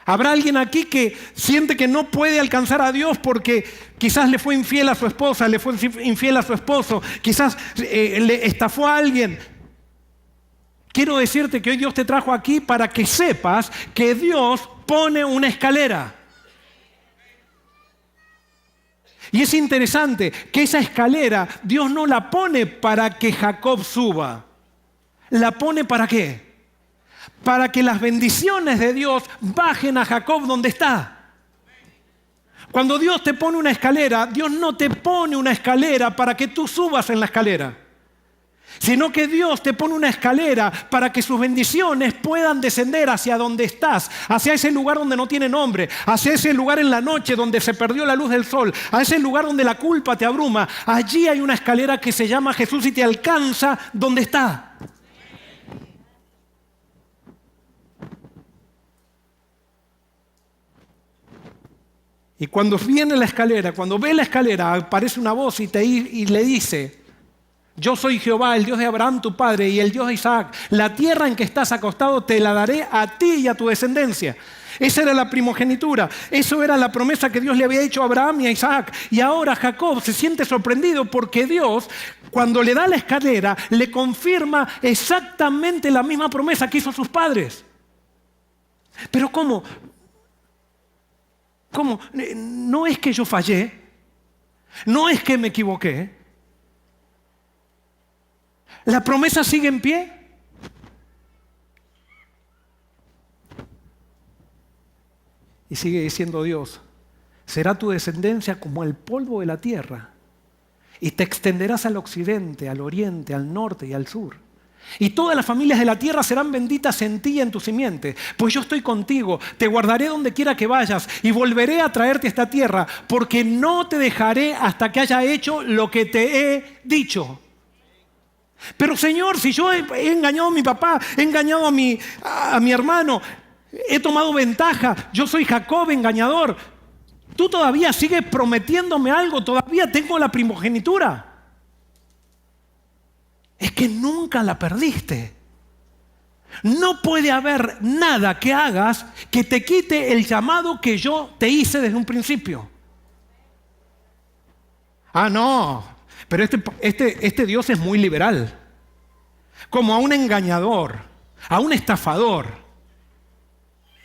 ¿Habrá alguien aquí que siente que no puede alcanzar a Dios porque quizás le fue infiel a su esposa, le fue infiel a su esposo, quizás le estafó a alguien? Quiero decirte que hoy Dios te trajo aquí para que sepas que Dios pone una escalera. Y es interesante que esa escalera Dios no la pone para que Jacob suba. ¿La pone para qué? Para que las bendiciones de Dios bajen a Jacob donde está. Cuando Dios te pone una escalera, Dios no te pone una escalera para que tú subas en la escalera, sino que Dios te pone una escalera para que sus bendiciones puedan descender hacia donde estás, hacia ese lugar donde no tiene nombre, hacia ese lugar en la noche donde se perdió la luz del sol, a ese lugar donde la culpa te abruma. Allí hay una escalera que se llama Jesús y te alcanza donde está. Y cuando viene la escalera, cuando ve la escalera, aparece una voz y le dice: yo soy Jehová, el Dios de Abraham tu padre y el Dios de Isaac. La tierra en que estás acostado te la daré a ti y a tu descendencia. Esa era la primogenitura. Eso era la promesa que Dios le había hecho a Abraham y a Isaac. Y ahora Jacob se siente sorprendido porque Dios, cuando le da la escalera, le confirma exactamente la misma promesa que hizo a sus padres. Pero ¿cómo? ¿Cómo? No es que yo fallé, no es que me equivoqué. ¿La promesa sigue en pie? Y sigue diciendo Dios: será tu descendencia como el polvo de la tierra, y te extenderás al occidente, al oriente, al norte y al sur. Y todas las familias de la tierra serán benditas en ti y en tu simiente, pues yo estoy contigo, te guardaré donde quiera que vayas y volveré a traerte a esta tierra, porque no te dejaré hasta que haya hecho lo que te he dicho. Pero Señor, si yo he engañado a mi papá, he engañado a mi hermano, he tomado ventaja, yo soy Jacob engañador. Tú todavía sigues prometiéndome algo, todavía tengo la primogenitura. Es que nunca la perdiste. No puede haber nada que hagas que te quite el llamado que yo te hice desde un principio. Ah, no, pero este Dios es muy liberal. Como a un engañador, a un estafador.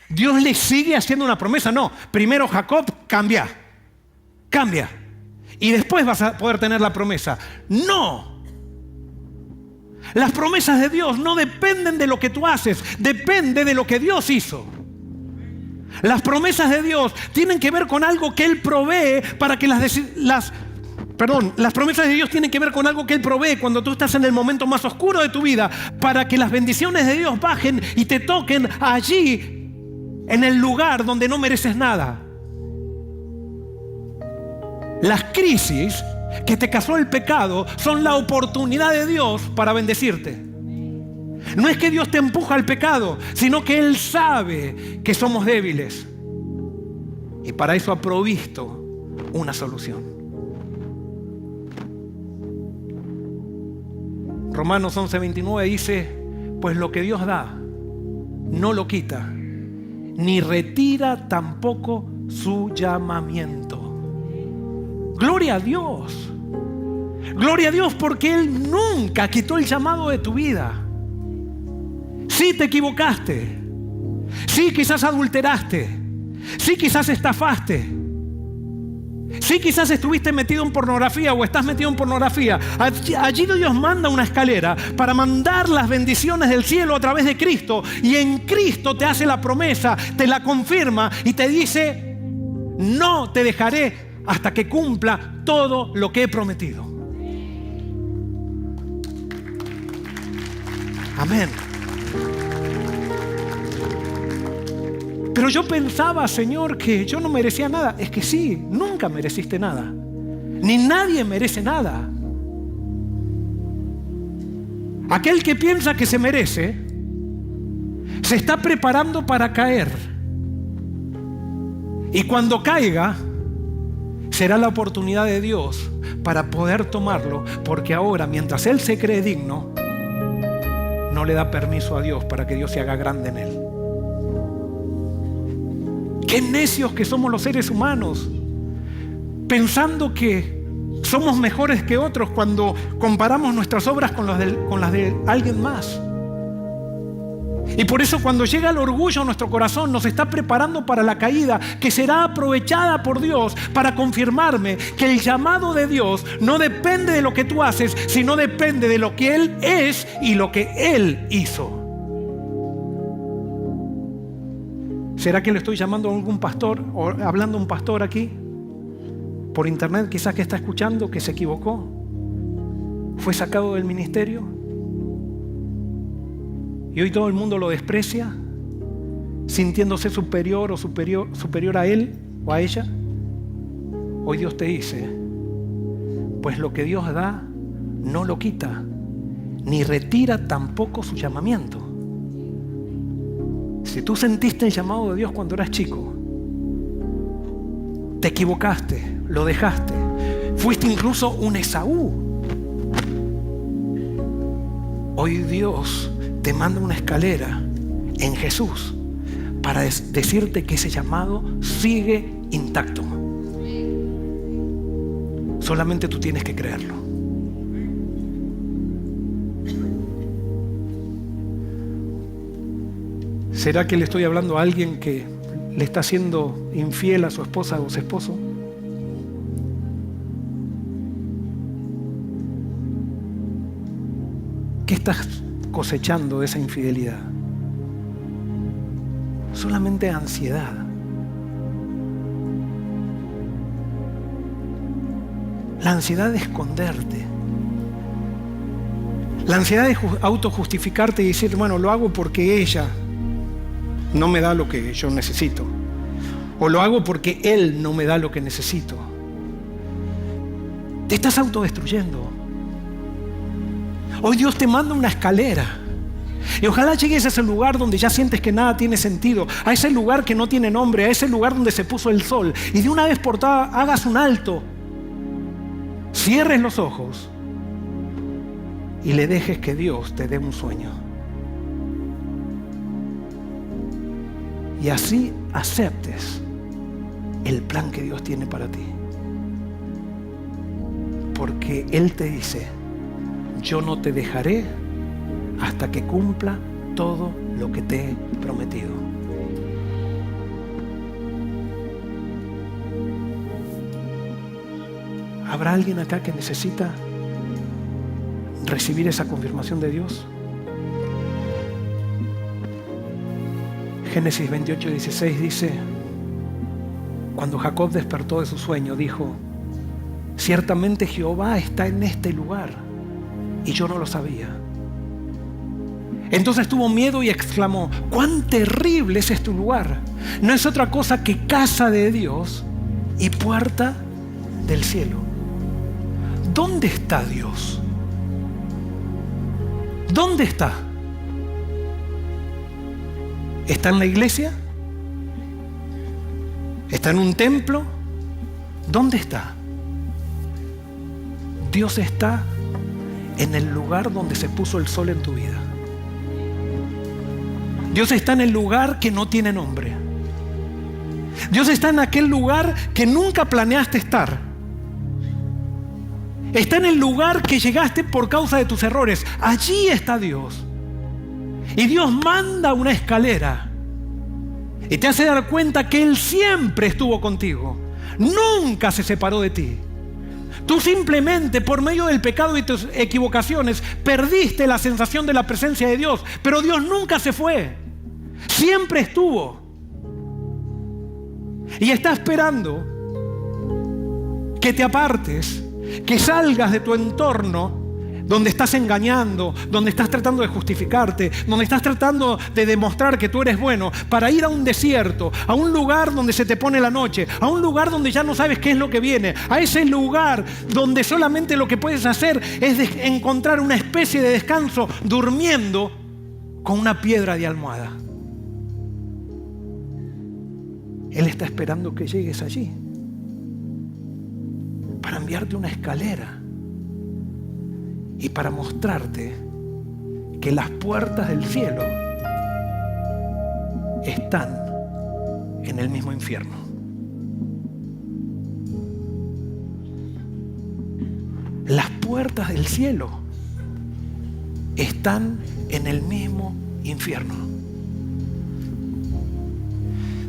Dios le sigue haciendo una promesa. No, primero Jacob, cambia. Y después vas a poder tener la promesa. No. Las promesas de Dios no dependen de lo que tú haces, depende de lo que Dios hizo. Las promesas de Dios tienen que ver con algo que Él provee para que las promesas de Dios tienen que ver con algo que Él provee cuando tú estás en el momento más oscuro de tu vida, para que las bendiciones de Dios bajen y te toquen allí, en el lugar donde no mereces nada. Las crisis que te causó el pecado son la oportunidad de Dios para bendecirte. No es que Dios te empuja al pecado, sino que Él sabe que somos débiles. Y para eso ha provisto una solución. Romanos 11:29 dice, pues lo que Dios da, no lo quita, ni retira tampoco su llamamiento. Gloria a Dios. Gloria a Dios porque Él nunca quitó el llamado de tu vida. Sí te equivocaste. Sí quizás adulteraste. Sí quizás estafaste. Sí quizás estuviste metido en pornografía o estás metido en pornografía. Allí Dios manda una escalera para mandar las bendiciones del cielo a través de Cristo. Y en Cristo te hace la promesa, te la confirma y te dice, no te dejaré hasta que cumpla todo lo que he prometido. Amén. Pero yo pensaba, Señor, que yo no merecía nada. Es que sí, nunca mereciste nada. Ni nadie merece nada. Aquel que piensa que se merece, se está preparando para caer. Y cuando caiga, será la oportunidad de Dios para poder tomarlo, porque ahora, mientras él se cree digno, no le da permiso a Dios para que Dios se haga grande en él. Qué necios que somos los seres humanos, pensando que somos mejores que otros cuando comparamos nuestras obras con las de alguien más. Y por eso cuando llega el orgullo a nuestro corazón, nos está preparando para la caída, que será aprovechada por Dios para confirmarme que el llamado de Dios no depende de lo que tú haces, sino depende de lo que Él es y lo que Él hizo. ¿Será que le estoy llamando a algún pastor o hablando a un pastor aquí? Por internet quizás que está escuchando que se equivocó, fue sacado del ministerio y hoy todo el mundo lo desprecia, sintiéndose superior o superior a él o a ella. Hoy Dios te dice, pues lo que Dios da no lo quita, ni retira tampoco su llamamiento. Si tú sentiste el llamado de Dios cuando eras chico, te equivocaste, lo dejaste, fuiste incluso un Esaú. Hoy Dios te manda una escalera en Jesús para decirte que ese llamado sigue intacto. Solamente tú tienes que creerlo. ¿Será que le estoy hablando a alguien que le está siendo infiel a su esposa o su esposo? ¿Qué estás cosechando de esa infidelidad? Solamente ansiedad. La ansiedad de esconderte. La ansiedad de autojustificarte y decir, bueno, lo hago porque ella no me da lo que yo necesito. O lo hago porque él no me da lo que necesito. Te estás autodestruyendo. Hoy Dios te manda una escalera Y ojalá llegues a ese lugar donde ya sientes que nada tiene sentido, a ese lugar que no tiene nombre, a ese lugar donde se puso el sol, y de una vez por todas hagas un alto, cierres los ojos y le dejes que Dios te dé un sueño. Y así aceptes el plan que Dios tiene para ti. Porque Él te dice: yo no te dejaré hasta que cumpla todo lo que te he prometido. ¿Habrá alguien acá que necesita recibir esa confirmación de Dios? Génesis 28:16 dice: cuando Jacob despertó de su sueño, dijo: ciertamente Jehová está en este lugar, y yo no lo sabía. Entonces tuvo miedo y exclamó: cuán terrible es este lugar. No es otra cosa que casa de Dios y puerta del cielo. ¿Dónde está Dios? ¿Dónde está? ¿Está en la iglesia? ¿Está en un templo? ¿Dónde está? Dios está en el lugar donde se puso el sol en tu vida. Dios está en el lugar que no tiene nombre. Dios está en aquel lugar que nunca planeaste estar. Está en el lugar que llegaste por causa de tus errores. Allí está Dios. Y Dios manda una escalera y te hace dar cuenta que Él siempre estuvo contigo. Nunca se separó de ti. Tú simplemente, por medio del pecado y tus equivocaciones, perdiste la sensación de la presencia de Dios. Pero Dios nunca se fue. Siempre estuvo. Y está esperando que te apartes, que salgas de tu entorno donde estás engañando, donde estás tratando de justificarte, donde estás tratando de demostrar que tú eres bueno, para ir a un desierto, a un lugar donde se te pone la noche, a un lugar donde ya no sabes qué es lo que viene, a ese lugar donde solamente lo que puedes hacer es encontrar una especie de descanso durmiendo con una piedra de almohada. Él está esperando que llegues allí para enviarte una escalera y para mostrarte que las puertas del cielo están en el mismo infierno. Las puertas del cielo están en el mismo infierno.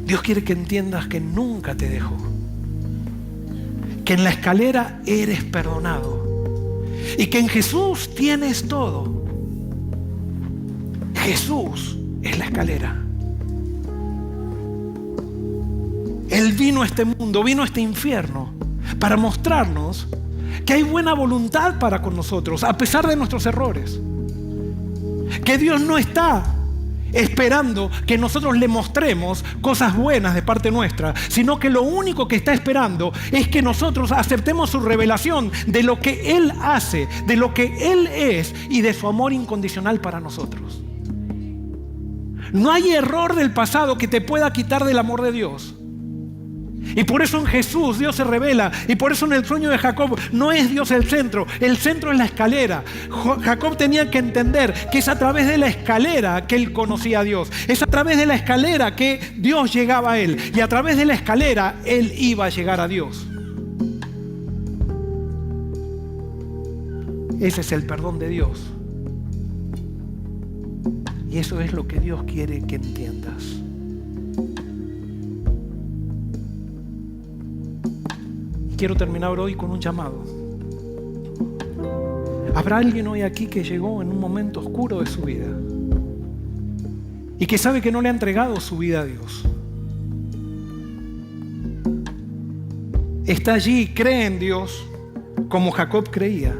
Dios quiere que entiendas que nunca te dejó, que en la escalera eres perdonado y que en Jesús tienes todo. Jesús es la escalera. Él vino a este mundo, vino a este infierno para mostrarnos que hay buena voluntad para con nosotros, a pesar de nuestros errores. Que Dios no está esperando que nosotros le mostremos cosas buenas de parte nuestra, sino que lo único que está esperando es que nosotros aceptemos su revelación de lo que Él hace, de lo que Él es y de su amor incondicional para nosotros. No hay error del pasado que te pueda quitar del amor de Dios. Y por eso en Jesús Dios se revela, y por eso en el sueño de Jacob no es Dios el centro es la escalera. Jacob tenía que entender que es a través de la escalera que él conocía a Dios, es a través de la escalera que Dios llegaba a él, y a través de la escalera él iba a llegar a Dios. Ese es el perdón de Dios, y eso es lo que Dios quiere que entiendas. Quiero terminar hoy con un llamado. ¿Habrá alguien hoy aquí que llegó en un momento oscuro de su vida y que sabe que no le ha entregado su vida a Dios? Está allí, cree en Dios como Jacob creía,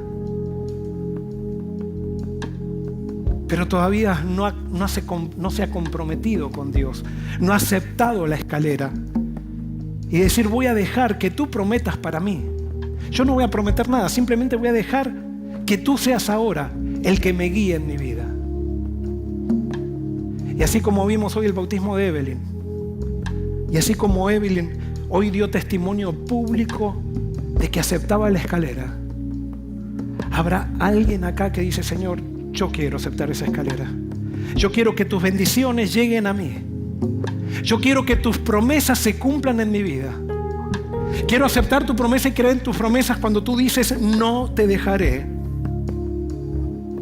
pero todavía no se ha comprometido con Dios, no ha aceptado la escalera y decir: voy a dejar que tú prometas para mí. Yo no voy a prometer nada, simplemente voy a dejar que tú seas ahora el que me guíe en mi vida. Y así como vimos hoy el bautismo de Evelyn, y así como Evelyn hoy dio testimonio público de que aceptaba la escalera, habrá alguien acá que dice: Señor, yo quiero aceptar esa escalera. Yo quiero que tus bendiciones lleguen a mí. Yo quiero que tus promesas se cumplan en mi vida. Quiero aceptar tu promesa y creer en tus promesas cuando tú dices: no te dejaré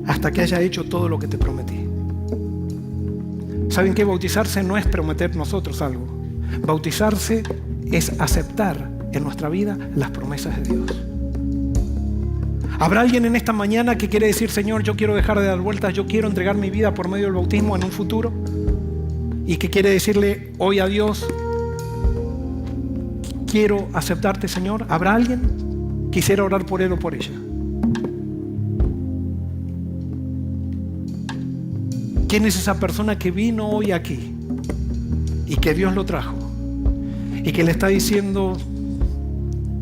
hasta que haya hecho todo lo que te prometí. ¿Saben qué? Bautizarse no es prometer nosotros algo. Bautizarse es aceptar en nuestra vida las promesas de Dios. ¿Habrá alguien en esta mañana que quiere decir: Señor, yo quiero dejar de dar vueltas, yo quiero entregar mi vida por medio del bautismo en un futuro? Y que quiere decirle hoy a Dios: quiero aceptarte, Señor. ¿Habrá alguien? Quisiera orar por él o por ella. ¿Quién es esa persona que vino hoy aquí y que Dios lo trajo y que le está diciendo: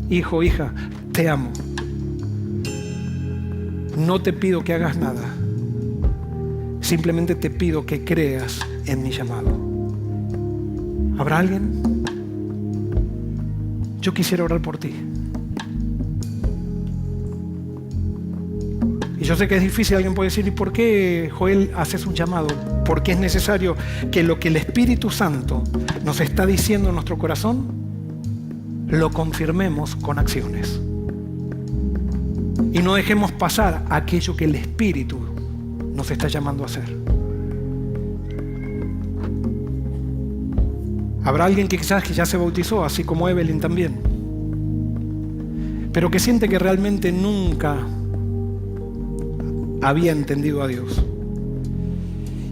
hijo, hija, te amo? No te pido que hagas nada, simplemente te pido que creas en mi llamado. ¿Habrá alguien? Yo quisiera orar por ti. Y yo sé que es difícil. Alguien puede decir: ¿y por qué, Joel, haces un llamado? Porque es necesario que lo que el Espíritu Santo nos está diciendo en nuestro corazón lo confirmemos con acciones. Y no dejemos pasar aquello que el Espíritu nos está llamando a hacer. Habrá alguien que quizás ya se bautizó, así como Evelyn también, pero que siente que realmente nunca había entendido a Dios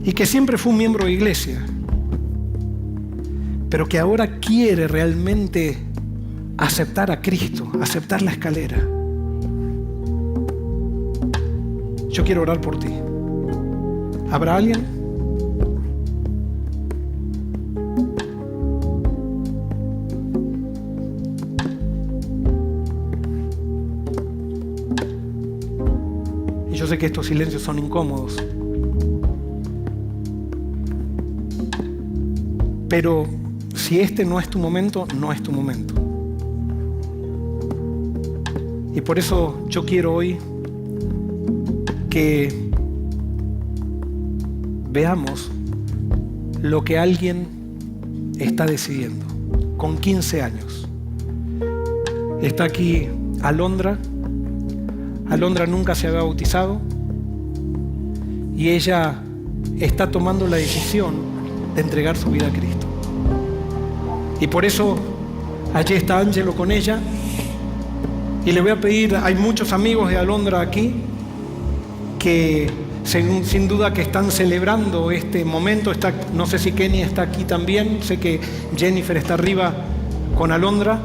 y que siempre fue un miembro de iglesia, pero que ahora quiere realmente aceptar a Cristo, aceptar la escalera. Yo quiero orar por ti. ¿Habrá alguien? Y yo sé que estos silencios son incómodos, pero si este no es tu momento, no es tu momento. Y por eso yo quiero hoy que veamos lo que alguien está decidiendo con 15 años. Está aquí Alondra. Alondra nunca se había bautizado y ella está tomando la decisión de entregar su vida a Cristo. Y por eso allí está Ángelo con ella. Y le voy a pedir, hay muchos amigos de Alondra aquí que sin duda que están celebrando este momento. No sé si Kenny está aquí también, sé que Jennifer está arriba con Alondra,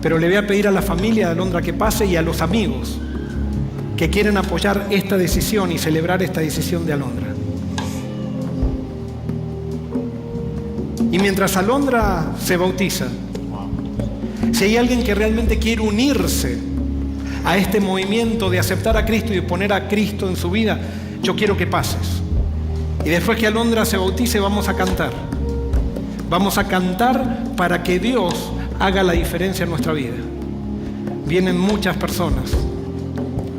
pero le voy a pedir a la familia de Alondra que pase y a los amigos que quieren apoyar esta decisión y celebrar esta decisión de Alondra. Y mientras Alondra se bautiza, si hay alguien que realmente quiere unirse a este movimiento de aceptar a Cristo y de poner a Cristo en su vida, yo quiero que pases. Y después que Alondra se bautice, vamos a cantar. Vamos a cantar para que Dios haga la diferencia en nuestra vida. Vienen muchas personas.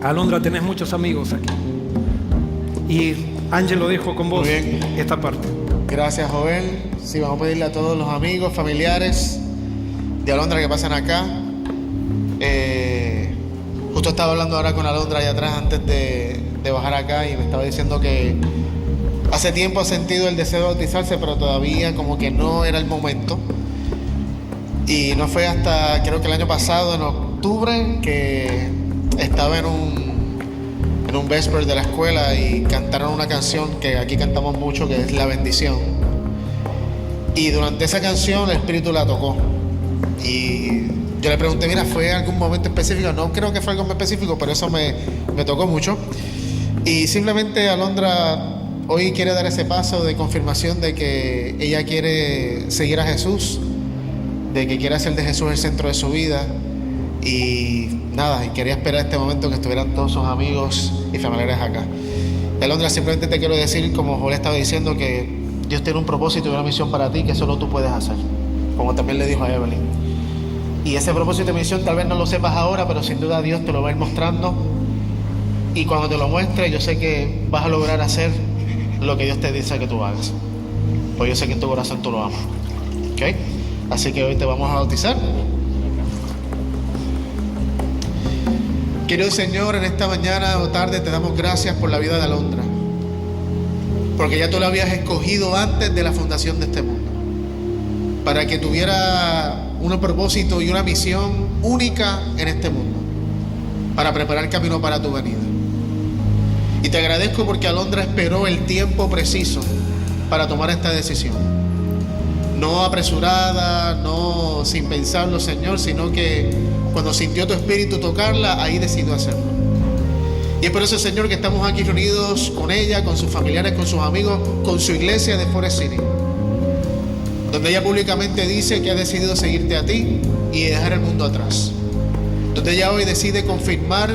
Alondra, tenés muchos amigos aquí. Y Ángel, lo dejo con vos esta parte. Gracias, Joel. Sí, vamos a pedirle a todos los amigos, familiares de Alondra que pasen acá. Justo estaba hablando ahora con Alondra allá atrás antes de bajar acá y me estaba diciendo que hace tiempo ha sentido el deseo de bautizarse, pero todavía como que no era el momento. Y no fue hasta, creo que el año pasado, en octubre, que estaba en un vesper de la escuela y cantaron una canción que aquí cantamos mucho, que es La Bendición. Y durante esa canción el Espíritu la tocó. Y yo le pregunté, mira, ¿fue algún momento específico? No creo que fue algo muy específico, pero eso me tocó mucho. Y simplemente Alondra hoy quiere dar ese paso de confirmación de que ella quiere seguir a Jesús, de que quiere hacer de Jesús el centro de su vida. Y nada, y quería esperar este momento que estuvieran todos sus amigos y familiares acá. Alondra, simplemente te quiero decir, como Joel estaba diciendo, que Dios tiene un propósito y una misión para ti que solo tú puedes hacer, como también le dijo a Evelyn. Y ese propósito y misión tal vez no lo sepas ahora, pero sin duda Dios te lo va a ir mostrando. Y cuando te lo muestre, yo sé que vas a lograr hacer lo que Dios te dice que tú hagas. Pues yo sé que en tu corazón tú lo amas. ¿Ok? Así que hoy te vamos a bautizar. Querido Señor, en esta mañana o tarde te damos gracias por la vida de Alondra. Porque ya tú la habías escogido antes de la fundación de este mundo. Para que tuviera un propósito y una misión única en este mundo. Para preparar el camino para tu venida. Y te agradezco porque Alondra esperó el tiempo preciso para tomar esta decisión. No apresurada, no sin pensarlo, Señor, sino que cuando sintió tu espíritu tocarla, ahí decidió hacerlo. Y es por eso, Señor, que estamos aquí reunidos con ella, con sus familiares, con sus amigos, con su iglesia de Forest City, donde ella públicamente dice que ha decidido seguirte a ti y dejar el mundo atrás. Donde ella hoy decide confirmar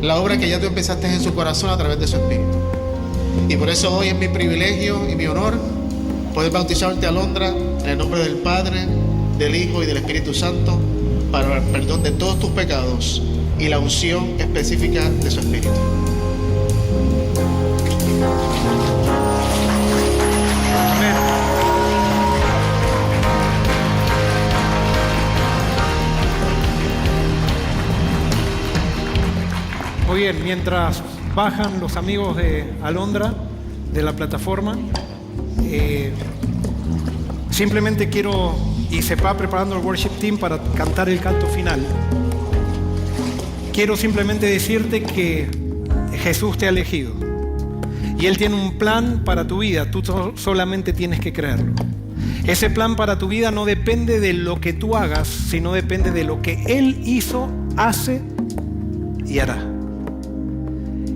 la obra que ya tú empezaste en su corazón a través de su espíritu. Y por eso hoy es mi privilegio y mi honor poder bautizarte, Alondra, en el nombre del Padre, del Hijo y del Espíritu Santo, para el perdón de todos tus pecados y la unción específica de su espíritu. Amén. Muy bien, mientras bajan los amigos de Alondra de la plataforma, simplemente quiero, y se va preparando el worship team para cantar el canto final. Quiero simplemente decirte que Jesús te ha elegido y Él tiene un plan para tu vida. Tú solamente tienes que creerlo. Ese plan para tu vida no depende de lo que tú hagas, sino depende de lo que Él hizo, hace y hará.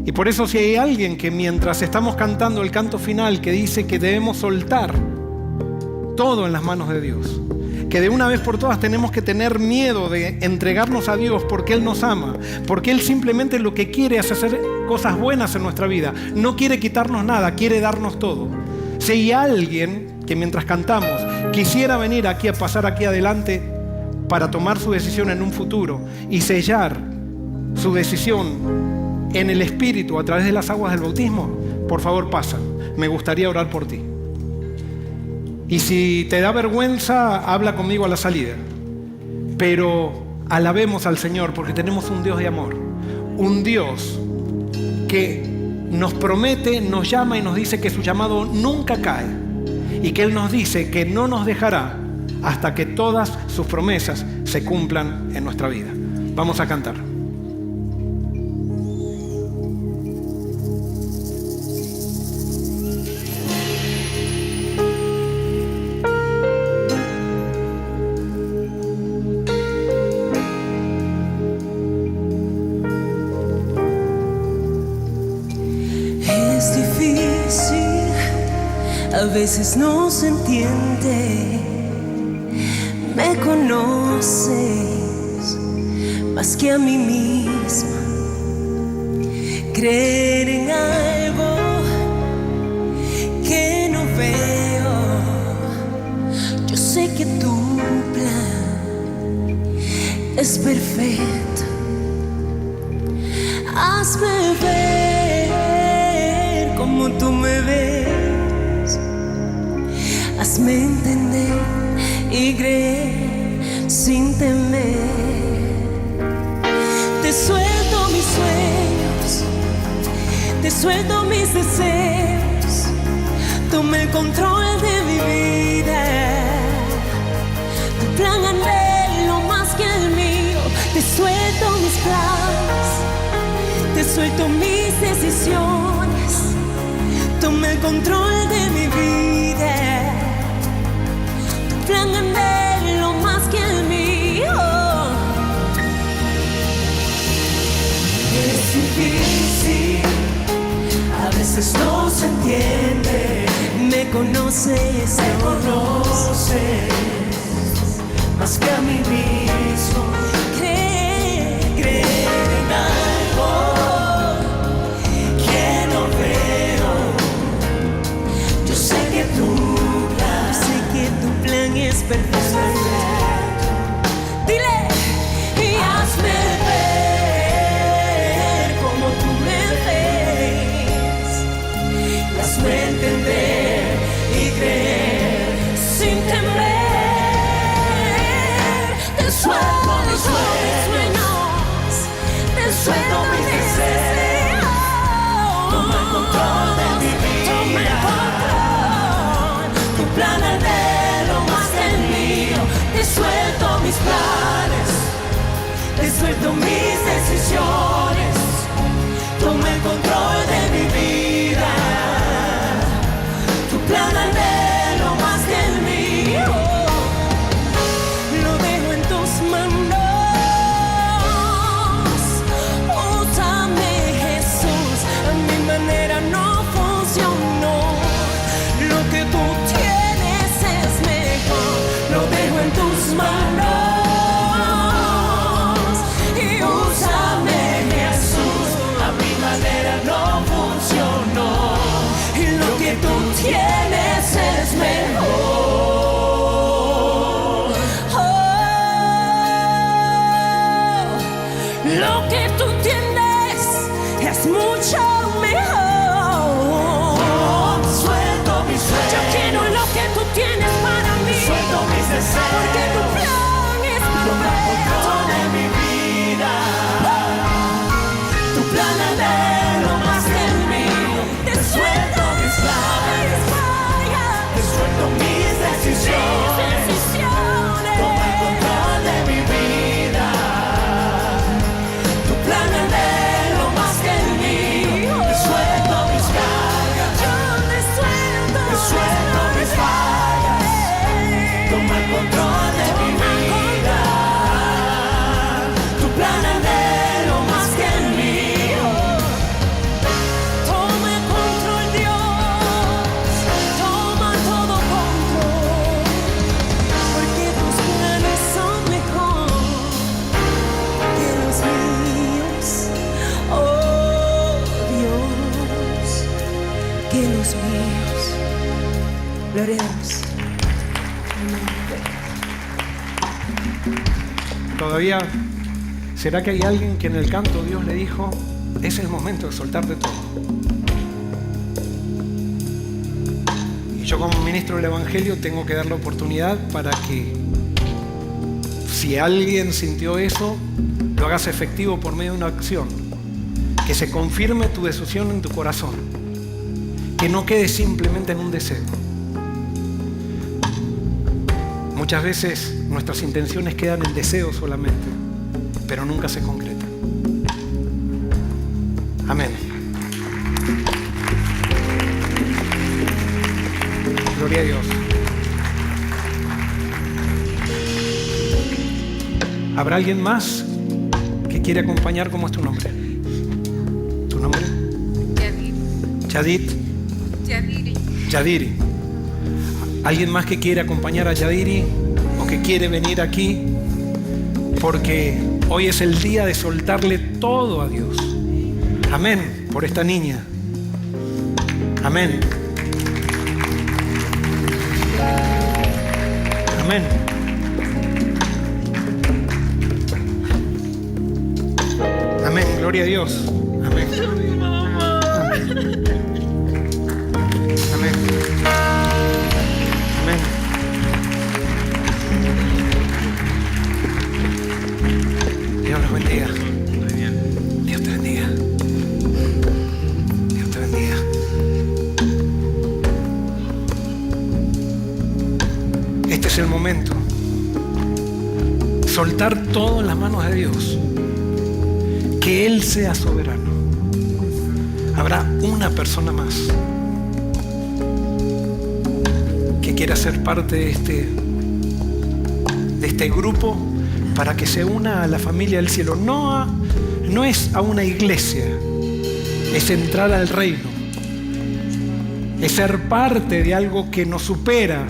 Y por eso, si hay alguien que mientras estamos cantando el canto final, que dice que debemos soltar todo en las manos de Dios, que de una vez por todas tenemos que tener miedo de entregarnos a Dios porque Él nos ama, porque Él simplemente lo que quiere es hacer cosas buenas en nuestra vida, no quiere quitarnos nada, quiere darnos todo. Si hay alguien que mientras cantamos quisiera venir aquí a pasar aquí adelante para tomar su decisión en un futuro y sellar su decisión en el Espíritu a través de las aguas del bautismo, por favor pasa, me gustaría orar por ti. Y si te da vergüenza, habla conmigo a la salida. Pero alabemos al Señor porque tenemos un Dios de amor. Un Dios que nos promete, nos llama y nos dice que su llamado nunca cae. Y que Él nos dice que no nos dejará hasta que todas sus promesas se cumplan en nuestra vida. Vamos a cantar. A veces no se entiende, me conoces más que a mí misma. Creer en algo que no veo, yo sé que tu plan es perfecto. Hazme ver como tú me ves. Hazme entender y creer sin temer. Te suelto mis sueños, te suelto mis deseos. Toma el control de mi vida. Tu plan anhelo más que el mío. Te suelto mis planes, te suelto mis decisiones. Toma el control de mi vida. Plan anhelo más que el mío. Es difícil, a veces no se entiende. Me conoces más que a mí mismo. Creer en algo que no veo. Yo sé que tú plan es perfecto. Dile, y hazme ver como tú me ves. Y hazme entender y creer sin temer. Te suelto mis sueños, te suelto mis deseos. Toma el control de mi vida. Toma el control. Tu plan anhelo más que el mío. Te suelto mis planes, te suelto mis decisiones. Toma el control de mi vida. Tu plan anhelo más que el mío. Lo dejo en tus manos. Úsame, Jesús. A mi manera no funcionó. Lo que tú tienes es mejor. Lo dejo en tus manos. Y úsame, Jesús. A mi manera no funcionó. Y lo que tú tienes es mejor. Oh, lo que tú tienes es mucho mejor. Suelto mis sueños. Yo quiero lo que tú tienes para mí. Suelto mis deseos. Porque tu plan es perfecto de mi vida. Tu plan anhelo más que el mío. Te suelto mis planes. Te suelto mis decisiones. Toma el control de mi vida. Tu plan anhelo más que el mío. Te suelto mis cargas. Yo te suelto mis fallas. Toma el control de mi vida. Tu plan anhelo más que el mío. Toma el control, Dios. Toma todo control. Porque tus planes son mejor que los míos. Oh, Dios, que los míos. Gloria a Dios. Todavía, ¿será que hay alguien que en el canto Dios le dijo, es el momento de soltarte todo? Y yo como ministro del Evangelio tengo que dar la oportunidad para que, si alguien sintió eso, lo hagas efectivo por medio de una acción. Que se confirme tu decisión en tu corazón. Que no quede simplemente en un deseo. Muchas veces nuestras intenciones quedan en deseos solamente, pero nunca se concretan. Amén. Gloria a Dios. ¿Habrá alguien más que quiere acompañar? ¿Cómo es tu nombre? ¿Tu nombre? Yadit. Yadiri. ¿Alguien más que quiere acompañar a Yadiri o que quiere venir aquí? Porque hoy es el día de soltarle todo a Dios. Amén, por esta niña. Amén. Amén. Amén, gloria a Dios. Amén. Amén. Amén. Amén. Dios los bendiga. Dios te bendiga. Dios te bendiga. Este es el momento. Soltar todo en las manos de Dios. Que Él sea soberano. Habrá una persona más que quiera ser parte de este grupo para que se una a la familia del cielo. No es a una iglesia, es entrar al reino. Es ser parte de algo que nos supera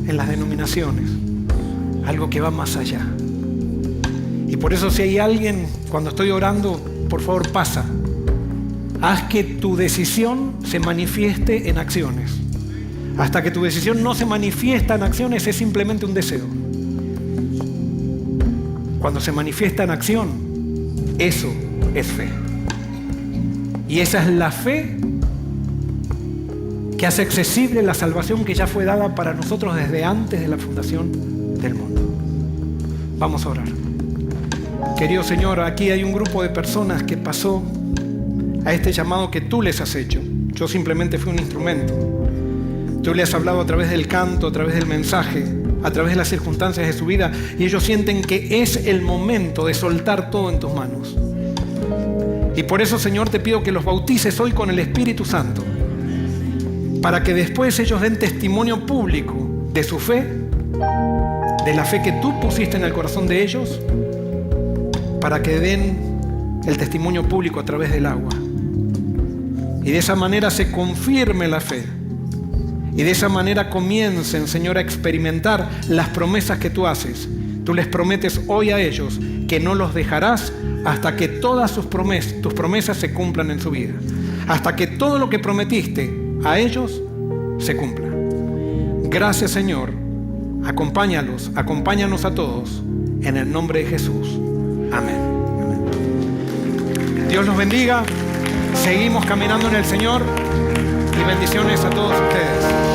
en las denominaciones, algo que va más allá. Y por eso, si hay alguien, cuando estoy orando, por favor pasa. Haz que tu decisión se manifieste en acciones. Hasta que tu decisión no se manifiesta en acciones, es simplemente un deseo. Cuando se manifiesta en acción, eso es fe. Y esa es la fe que hace accesible la salvación que ya fue dada para nosotros desde antes de la fundación del mundo. Vamos a orar. Querido Señor, aquí hay un grupo de personas que pasó a este llamado que tú les has hecho. Yo simplemente fui un instrumento. Tú les has hablado a través del canto, a través del mensaje, a través de las circunstancias de su vida, y ellos sienten que es el momento de soltar todo en tus manos. Y por eso, Señor, te pido que los bautices hoy con el Espíritu Santo, para que después ellos den testimonio público de su fe, de la fe que tú pusiste en el corazón de ellos, para que den el testimonio público a través del agua. Y de esa manera se confirme la fe. Y de esa manera comiencen, Señor, a experimentar las promesas que tú haces. Tú les prometes hoy a ellos que no los dejarás hasta que todas tus promesas se cumplan en su vida. Hasta que todo lo que prometiste a ellos se cumpla. Gracias, Señor. Acompáñalos, acompáñanos a todos. En el nombre de Jesús. Amén. Dios los bendiga. Seguimos caminando en el Señor. Y bendiciones a todos ustedes.